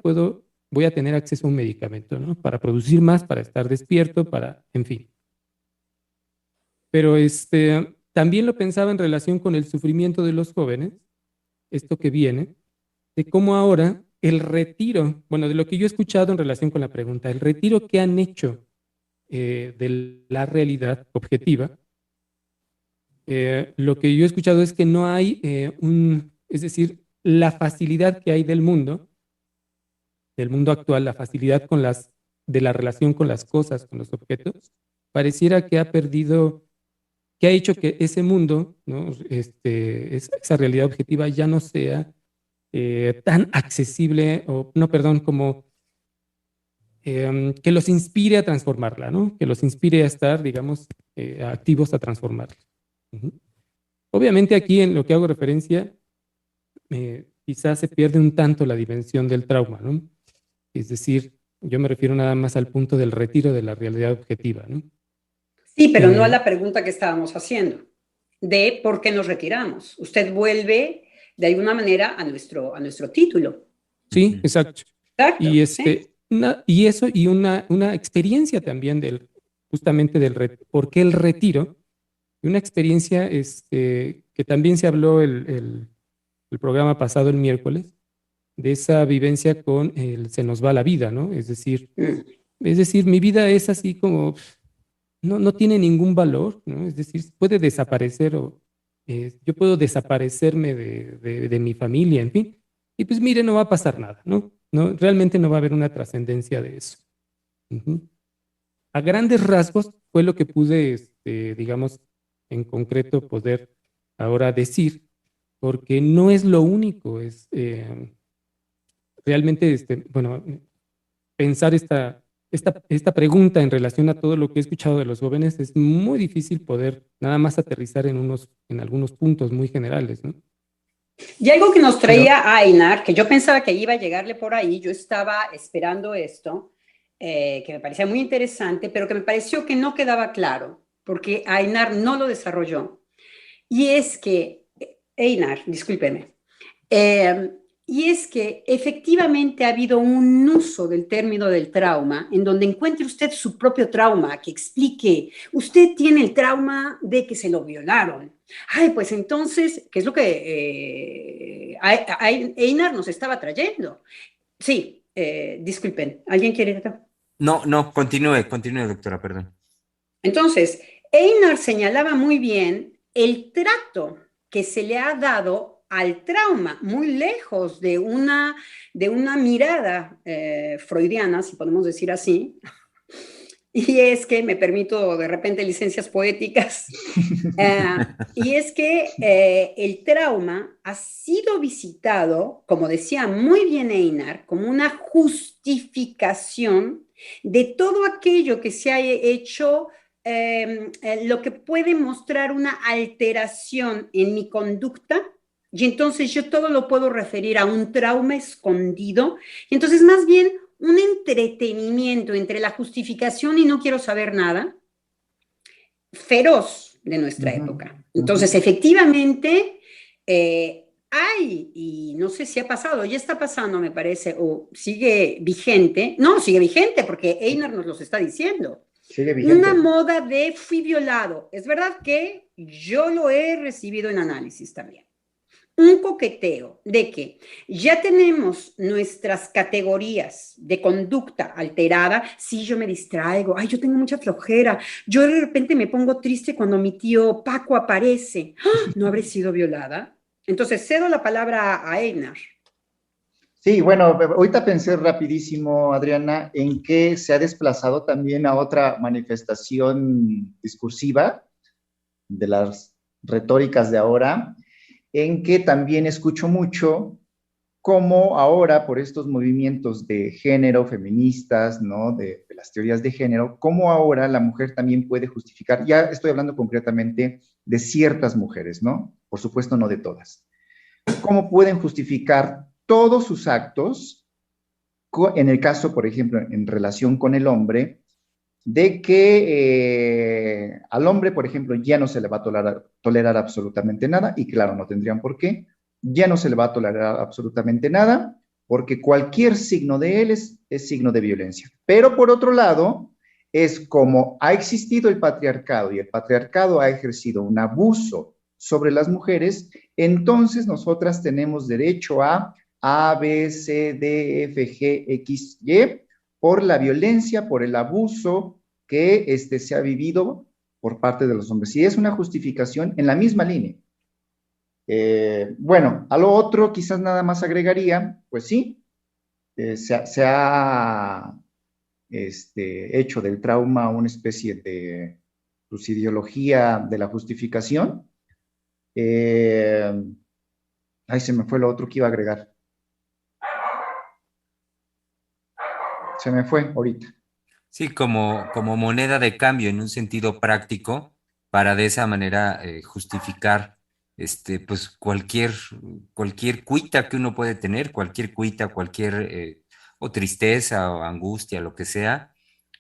voy a tener acceso a un medicamento, ¿no? Para producir más, para estar despierto, en fin. Pero también lo pensaba en relación con el sufrimiento de los jóvenes, esto que viene, de cómo ahora el retiro, bueno, de lo que yo he escuchado en relación con la pregunta, el retiro que han hecho de la realidad objetiva, lo que yo he escuchado es que no hay es decir, la facilidad que hay del mundo actual, la facilidad de la relación con las cosas, con los objetos, pareciera que ha perdido, que ha hecho que ese mundo, ¿no? Esa realidad objetiva ya no sea tan accesible, como que los inspire a transformarla, ¿no? Que los inspire a estar, digamos, activos a transformarla. Uh-huh. Obviamente aquí en lo que hago referencia, quizás se pierde un tanto la dimensión del trauma, ¿no? Es decir, yo me refiero nada más al punto del retiro de la realidad objetiva, ¿no? Sí, pero no a la pregunta que estábamos haciendo, de por qué nos retiramos. Usted vuelve de alguna manera a nuestro título. Sí, exacto. Exacto. Y, y eso, y una experiencia también justamente por qué el retiro, y una experiencia que que también se habló el programa pasado, el miércoles, de esa vivencia con el se nos va la vida, ¿no? Es decir, mi vida es así como, no tiene ningún valor, ¿no? Es decir, puede desaparecer o yo puedo desaparecerme de mi familia, en fin, y pues mire, no va a pasar nada, ¿no? No, realmente no va a haber una trascendencia de eso. Ujú. A grandes rasgos fue lo que pude, digamos, en concreto poder ahora decir, porque no es lo único, es realmente, bueno, pensar esta pregunta en relación a todo lo que he escuchado de los jóvenes es muy difícil poder nada más aterrizar en algunos puntos muy generales, ¿no? Y algo que nos Pero, traía Ainar, que yo pensaba que iba a llegarle por ahí, yo estaba esperando esto, que me parecía muy interesante, pero que me pareció que no quedaba claro, porque Ainar no lo desarrolló. Y es que, Einar, discúlpeme, eh, y es que efectivamente ha habido un uso del término del trauma en donde encuentre usted su propio trauma, que explique, usted tiene el trauma de que se lo violaron. Ay, pues entonces, ¿qué es lo que Einar nos estaba trayendo? Sí, disculpen, ¿alguien quiere? No, no, continúe, doctora, perdón. Entonces, Einar señalaba muy bien el trato que se le ha dado al trauma, muy lejos de una mirada freudiana, si podemos decir así. Y es que me permito de repente licencias poéticas. Y es que el trauma ha sido visitado, como decía muy bien Einar, como una justificación de todo aquello que se ha hecho, lo que puede mostrar una alteración en mi conducta. Y entonces yo todo lo puedo referir a un trauma escondido. Y entonces más bien un entretenimiento entre la justificación y no quiero saber nada, feroz de nuestra época. Entonces, efectivamente, hay, y no sé si ha pasado, ya está pasando, me parece, o sigue vigente, no, sigue vigente porque Einar nos los está diciendo. Sigue vigente. Una moda de fui violado. Es verdad que yo lo he recibido en análisis también. Un coqueteo de que ya tenemos nuestras categorías de conducta alterada. Si yo me distraigo, ay, yo tengo mucha flojera, yo de repente me pongo triste cuando mi tío Paco aparece. ¡Ah! ¿No habré sido violada? Entonces cedo la palabra a Einar. Sí, bueno, ahorita pensé rapidísimo, Adriana, en que se ha desplazado también a otra manifestación discursiva de las retóricas de ahora, en que también escucho mucho cómo ahora, por estos movimientos de género, feministas, ¿no? De las teorías de género, cómo ahora la mujer también puede justificar, ya estoy hablando concretamente de ciertas mujeres, ¿no? Por supuesto, no de todas. ¿Cómo pueden justificar todos sus actos, en el caso, por ejemplo, en relación con el hombre, de que al hombre, por ejemplo, ya no se le va a tolerar absolutamente nada, y claro, no tendrían por qué, ya no se le va a tolerar absolutamente nada, porque cualquier signo de él es signo de violencia. Pero por otro lado, es como ha existido el patriarcado y el patriarcado ha ejercido un abuso sobre las mujeres, entonces nosotras tenemos derecho a, B, C, D, F, G, X, Y, por la violencia, por el abuso que se ha vivido por parte de los hombres. Y es una justificación en la misma línea. Bueno, a lo otro quizás nada más agregaría, pues sí, se ha hecho del trauma una especie de pues, ideología de la justificación. Ay, se me fue lo otro que iba a agregar. Se me fue ahorita. Sí, como moneda de cambio en un sentido práctico para de esa manera justificar pues cualquier cuita que uno puede tener, cualquier cuita, cualquier o tristeza o angustia, lo que sea.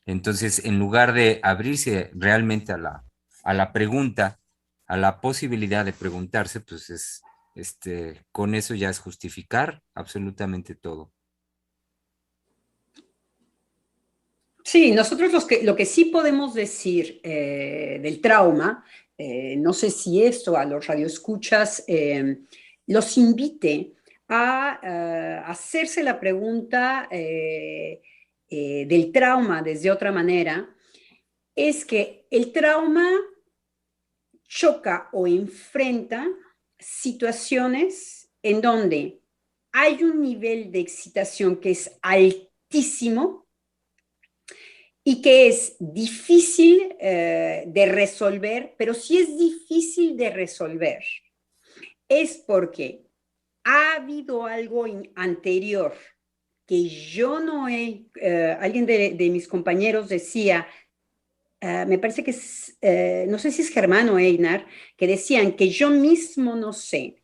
Entonces, en lugar de abrirse realmente a la pregunta, a la posibilidad de preguntarse, pues con eso ya es justificar absolutamente todo. Sí, nosotros lo que sí podemos decir del trauma, no sé si esto a los radioescuchas los invite a hacerse la pregunta del trauma desde otra manera, es que el trauma choca o enfrenta situaciones en donde hay un nivel de excitación que es altísimo y que es difícil de resolver, pero si es difícil de resolver, es porque ha habido algo anterior que yo no he, alguien de mis compañeros decía, me parece que es, no sé si es Germán o Einar, que decían que yo mismo no sé,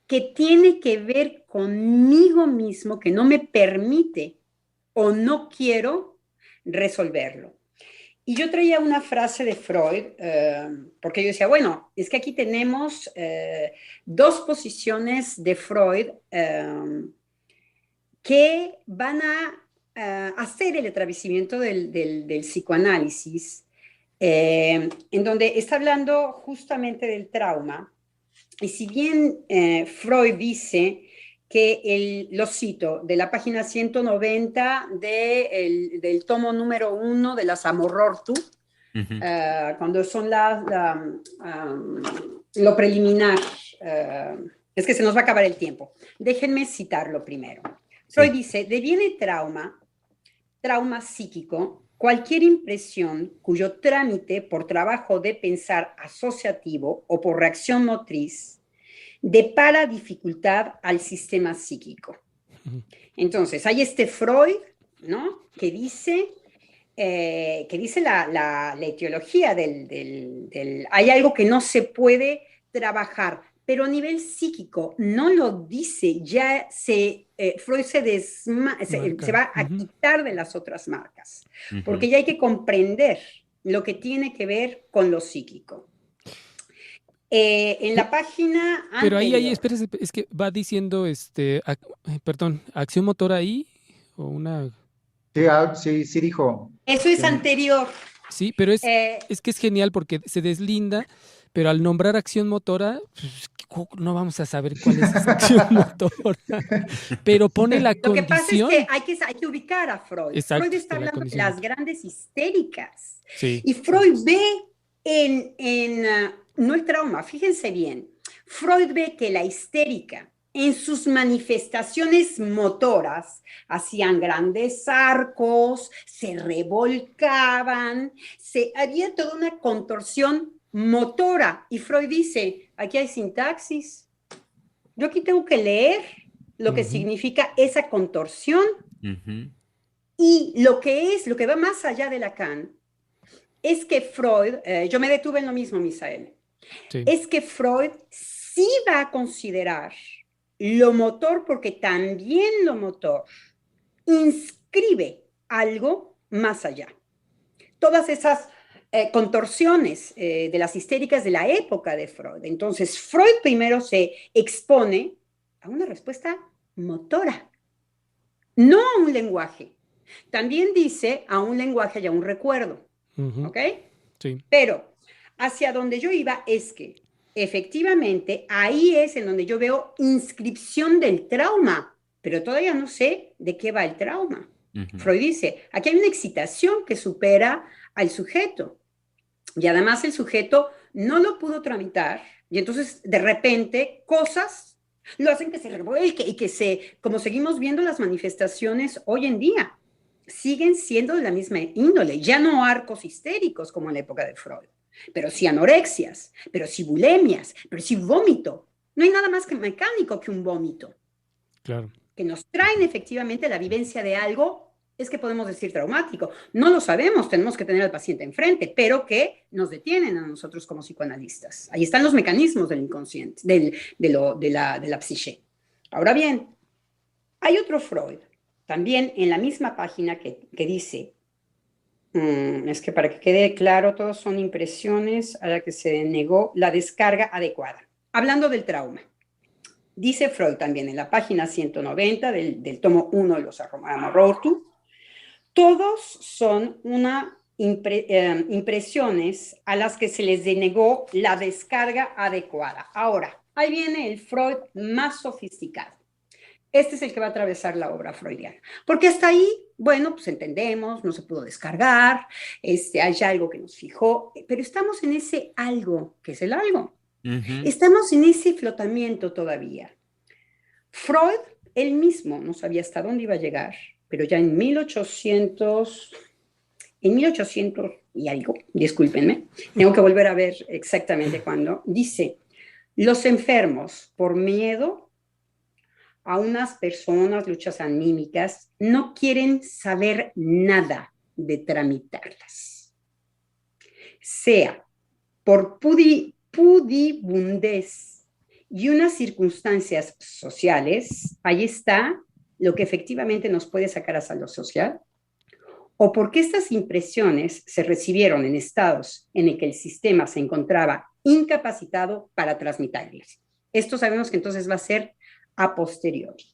que tiene que ver conmigo mismo, que no me permite o no quiero resolverlo. Y yo traía una frase de Freud, porque yo decía, bueno, es que aquí tenemos dos posiciones de Freud que van a hacer el atravesamiento del psicoanálisis, en donde está hablando justamente del trauma. Y si bien Freud dice que, lo cito, de la página 190 del tomo número 1 de las Amorortu, cuando son lo preliminar, es que se nos va a acabar el tiempo. Déjenme citarlo primero. Freud dice, deviene trauma psíquico, cualquier impresión cuyo trámite por trabajo de pensar asociativo o por reacción motriz depara dificultad al sistema psíquico. Entonces, hay Freud, ¿no? Que dice la etiología hay algo que no se puede trabajar, pero a nivel psíquico no lo dice, ya Freud se va a quitar de las otras marcas, porque ya hay que comprender lo que tiene que ver con lo psíquico. En la página anterior. Pero ahí, espérese, es que va diciendo, perdón, acción motora ahí, o una... Sí dijo. Eso es anterior. Sí, pero es que es genial porque se deslinda, pero al nombrar acción motora, pues, no vamos a saber cuál es esa acción motora, pero pone la condición. Lo que pasa es que hay que ubicar a Freud. Exacto, Freud está hablando de las grandes histéricas. Sí. Y Freud ve no el trauma, fíjense bien, Freud ve que la histérica en sus manifestaciones motoras hacían grandes arcos, se revolcaban, había toda una contorsión motora. Y Freud dice, aquí hay sintaxis. Yo aquí tengo que leer lo que significa esa contorsión y lo que va más allá de Lacan es que Freud, yo me detuve en lo mismo, Misael, es que Freud sí va a considerar lo motor porque también lo motor inscribe algo más allá. Todas esas contorsiones de las histéricas de la época de Freud. Entonces, Freud primero se expone a una respuesta motora, no a un lenguaje. También dice a un lenguaje y a un recuerdo. ¿Ok? Sí. Pero hacia donde yo iba es que efectivamente ahí es en donde yo veo inscripción del trauma, pero todavía no sé de qué va el trauma. Freud dice, aquí hay una excitación que supera al sujeto y además el sujeto no lo pudo tramitar y entonces de repente cosas lo hacen que se revuelque y como seguimos viendo las manifestaciones hoy en día, siguen siendo de la misma índole, ya no arcos histéricos como en la época de Freud, pero sí anorexias, pero sí bulemias, pero sí vómito. No hay nada más que mecánico que un vómito. Claro. Que nos traen efectivamente la vivencia de algo, es que podemos decir traumático. No lo sabemos, tenemos que tener al paciente enfrente, pero que nos detienen a nosotros como psicoanalistas. Ahí están los mecanismos del inconsciente, de la psique. Ahora bien, hay otro Freud, también en la misma página que dice, es que para que quede claro, todos son impresiones a las que se negó la descarga adecuada. Hablando del trauma, dice Freud también en la página 190 del tomo 1 de los Amorortu, todos son impresiones a las que se les denegó la descarga adecuada. Ahora, ahí viene el Freud más sofisticado. Este es el que va a atravesar la obra freudiana. Porque hasta ahí, bueno, pues entendemos, no se pudo descargar, hay algo que nos fijó, pero estamos en ese algo, que es el algo. Estamos en ese flotamiento todavía. Freud, él mismo, no sabía hasta dónde iba a llegar, pero ya en 1800 y algo, discúlpenme, tengo que volver a ver exactamente cuándo, dice, los enfermos por miedo a unas personas, luchas anímicas, no quieren saber nada de tramitarlas. Sea por pudibundez y unas circunstancias sociales, ahí está lo que efectivamente nos puede sacar hacia lo social, o porque estas impresiones se recibieron en estados en el que el sistema se encontraba incapacitado para transmitirlas. Esto sabemos que entonces va a ser a posteriori.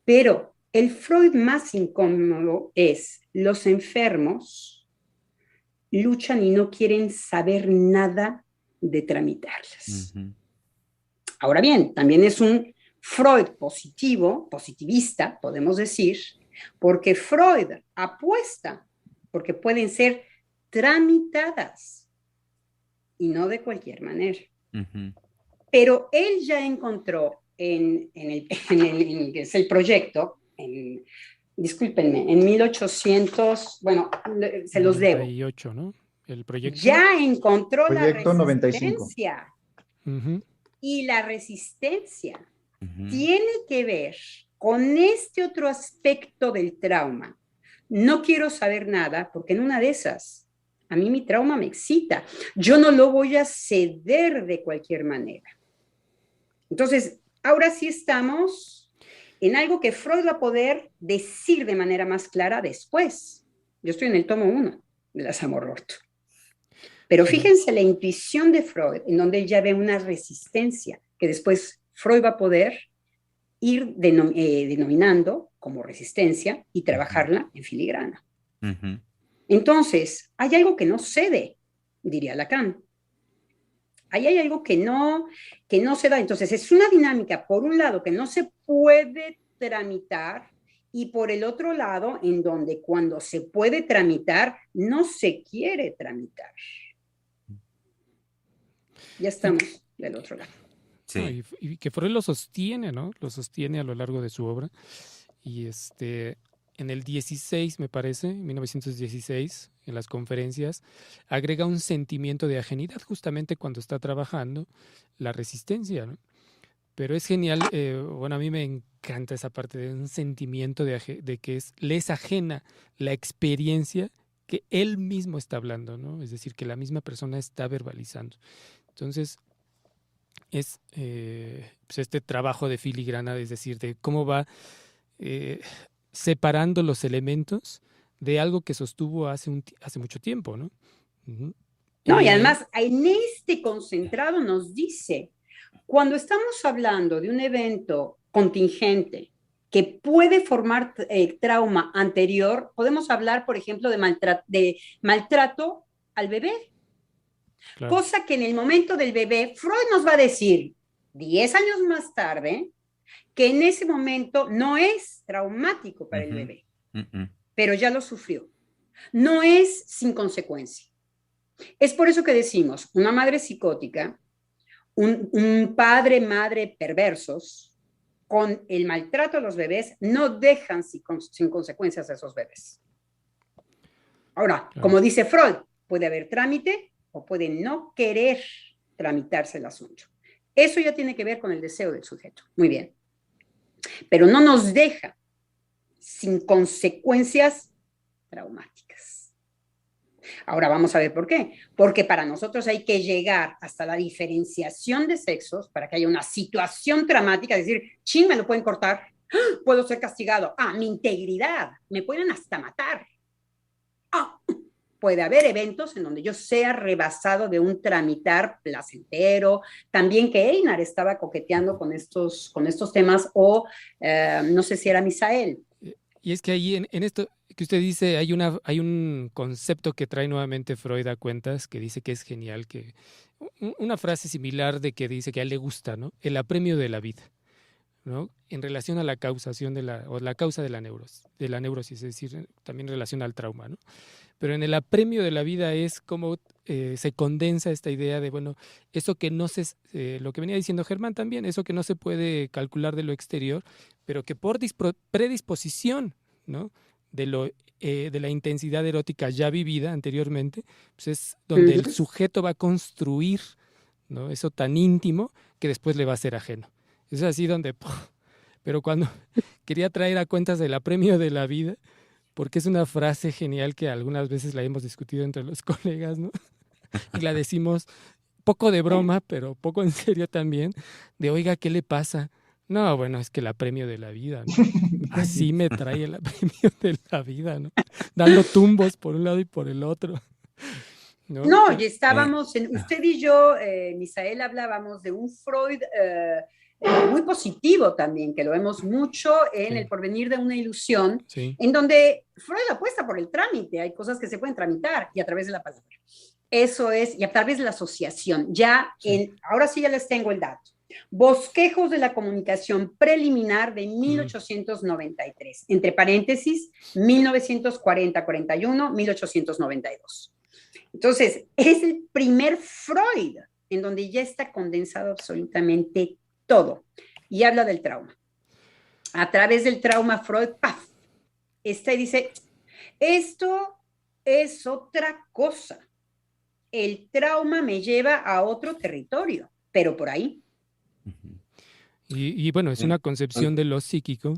Pero el Freud más incómodo es los enfermos luchan y no quieren saber nada de tramitarlas. Ahora bien, también es un Freud positivista, podemos decir, porque Freud apuesta porque pueden ser tramitadas y no de cualquier manera. Pero él ya encontró en el proyecto, discúlpenme, en 1800, bueno, se los debo. 98, ¿no? El proyecto. Ya encontró Proyecto la 95. resistencia. Y la resistencia tiene que ver con este otro aspecto del trauma. No quiero saber nada porque en una de esas, a mí mi trauma me excita. Yo no lo voy a ceder de cualquier manera. Entonces, ahora sí estamos en algo que Freud va a poder decir de manera más clara después. Yo estoy en el tomo 1 de la Samororto. Pero fíjense la intuición de Freud, en donde él ya ve una resistencia que después Freud va a poder ir denominando como resistencia y trabajarla en filigrana. Entonces, hay algo que no cede, diría Lacan. Ahí hay algo que no se da. Entonces, es una dinámica, por un lado, que no se puede tramitar, y por el otro lado, en donde cuando se puede tramitar, no se quiere tramitar. Ya estamos del otro lado. Sí. No, y que Freud lo sostiene, ¿no? Lo sostiene a lo largo de su obra. Y en el 16, me parece, 1916, en las conferencias, agrega un sentimiento de ajenidad justamente cuando está trabajando la resistencia, ¿no? Pero es genial, bueno, a mí me encanta esa parte de un sentimiento de que le es ajena la experiencia que él mismo está hablando, ¿no? Es decir, que la misma persona está verbalizando. Entonces, es pues este trabajo de filigrana, es decir, de cómo va separando los elementos de algo que sostuvo hace mucho tiempo, ¿no? No, y además en este concentrado nos dice, cuando estamos hablando de un evento contingente que puede formar trauma anterior, podemos hablar, por ejemplo, de maltrato al bebé. Claro. Cosa que en el momento del bebé, Freud nos va a decir 10 años más tarde que en ese momento no es traumático para el bebé, pero ya lo sufrió. No es sin consecuencia. Es por eso que decimos, una madre psicótica, un padre, madre perversos, con el maltrato a los bebés, no dejan sin consecuencias a esos bebés. Ahora, claro, como dice Freud, puede haber trámite o puede no querer tramitarse el asunto. Eso ya tiene que ver con el deseo del sujeto. Muy bien. Pero no nos deja sin consecuencias traumáticas. Ahora vamos a ver por qué. Porque para nosotros hay que llegar hasta la diferenciación de sexos para que haya una situación traumática, es decir, chin, me lo pueden cortar, puedo ser castigado, mi integridad, me pueden hasta matar. Puede haber eventos en donde yo sea rebasado de un tramitar placentero, también que Einar estaba coqueteando con estos temas, o no sé si era Misael. Y es que ahí en esto que usted dice hay un concepto que trae nuevamente Freud a cuentas que dice que es genial, que una frase similar de que dice que a él le gusta, ¿no? El apremio de la vida, ¿no? En relación a la causación o la causa de la neurosis, es decir, también en relación al trauma, ¿no? Pero en el apremio de la vida es como se condensa esta idea de, bueno, eso que no lo que venía diciendo Germán también, eso que no se puede calcular de lo exterior, pero que por predisposición, ¿no? De la intensidad erótica ya vivida anteriormente, pues es donde el sujeto va a construir, ¿no? Eso tan íntimo que después le va a ser ajeno. Es así donde... Pero cuando quería traer a cuentas del apremio de la vida, porque es una frase genial que algunas veces la hemos discutido entre los colegas, ¿no? Y la decimos poco de broma, pero poco en serio también, de oiga, ¿qué le pasa? No, bueno, es que el apremio de la vida, ¿no? Así me trae el apremio de la vida, ¿no? Dando tumbos por un lado y por el otro. No, y estábamos, usted y yo, Misael, hablábamos de un Freud muy positivo también, que lo vemos mucho en El porvenir de una ilusión, en donde Freud apuesta por el trámite, hay cosas que se pueden tramitar y a través de la palabra. Eso es, y a través de la asociación. Ahora sí ya les tengo el dato. Bosquejos de la comunicación preliminar de 1893, entre paréntesis, 1940-41, 1892. Entonces, es el primer Freud en donde ya está condensado absolutamente todo y habla del trauma. A través del trauma, Freud, ¡paf! Está y dice, esto es otra cosa. El trauma me lleva a otro territorio, pero por ahí. Y bueno, es una concepción de lo psíquico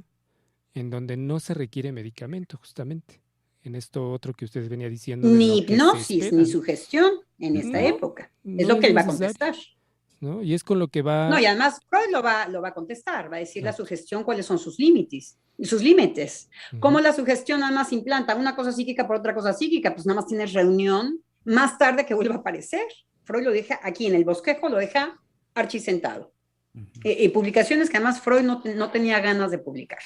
en donde no se requiere medicamento, justamente. En esto otro que usted venía diciendo. Ni hipnosis, ni sugestión en esta época. Es lo que él va a contestar. ¿No? Y es con lo que va... No, y además Freud lo va a contestar, va a decir la sugestión cuáles son sus límites. Cómo la sugestión nada más implanta una cosa psíquica por otra cosa psíquica, pues nada más tienes reunión más tarde que vuelva a aparecer. Freud lo deja aquí en el bosquejo, lo deja archisentado. Publicaciones que además Freud no tenía ganas de publicar.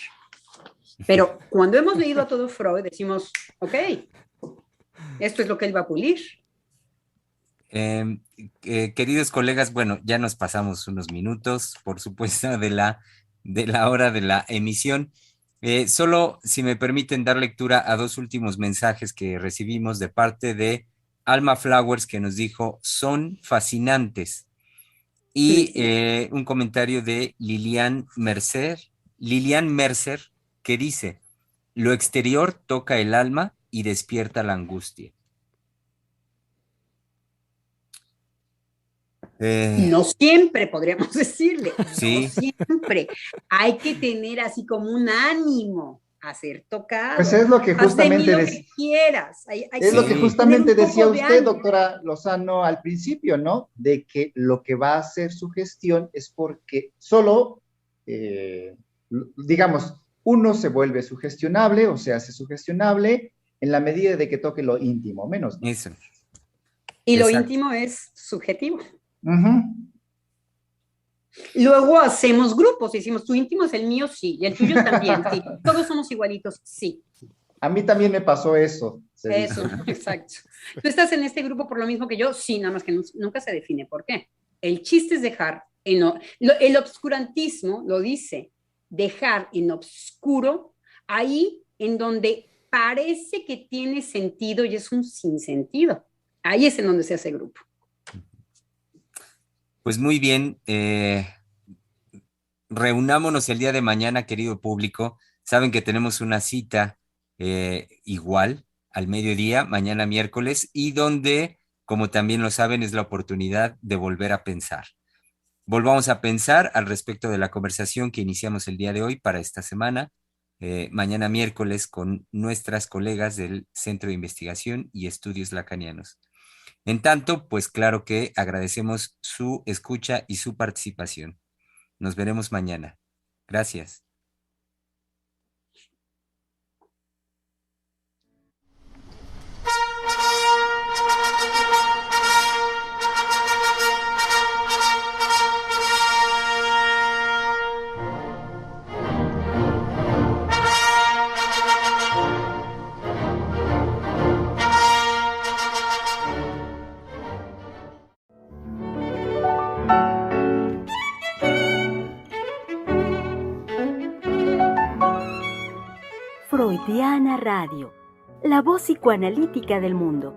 Pero cuando hemos leído a todo Freud, decimos, ok, esto es lo que él va a pulir. Queridos colegas, bueno, ya nos pasamos unos minutos, por supuesto, de la hora de la emisión. Solo, si me permiten, dar lectura a dos últimos mensajes que recibimos de parte de Alma Flowers, que nos dijo, son fascinantes. Y un comentario de Lilian Mercer, que dice, lo exterior toca el alma y despierta la angustia. No siempre, podríamos decirle. Sí. No siempre. Hay que tener así como un ánimo a ser tocado. Pues es lo que justamente lo que quieras. Es lo que justamente decía usted, doctora Lozano, al principio, ¿no? De que lo que va a hacer su gestión es porque solo, digamos, uno se vuelve sugestionable o se hace sugestionable en la medida de que toque lo íntimo, menos, ¿no? Eso. Y lo íntimo es subjetivo. Uh-huh. Luego hacemos grupos y decimos, tu íntimo es el mío, sí, y el tuyo también, sí. Todos somos igualitos, sí. A mí también me pasó eso. Eso, exacto. ¿Tú estás en este grupo por lo mismo que yo? Sí, nada más que nunca se define por qué. El chiste es dejar, el obscurantismo lo dice, dejar en obscuro, ahí en donde parece que tiene sentido y es un sinsentido. Ahí es en donde se hace grupo. Pues muy bien, reunámonos el día de mañana, querido público. Saben que tenemos una cita igual al mediodía, mañana miércoles, y donde, como también lo saben, es la oportunidad de volver a pensar. Volvamos a pensar al respecto de la conversación que iniciamos el día de hoy para esta semana, mañana miércoles, con nuestras colegas del Centro de Investigación y Estudios Lacanianos. En tanto, pues claro que agradecemos su escucha y su participación. Nos veremos mañana. Gracias. Freudiana Radio, la voz psicoanalítica del mundo.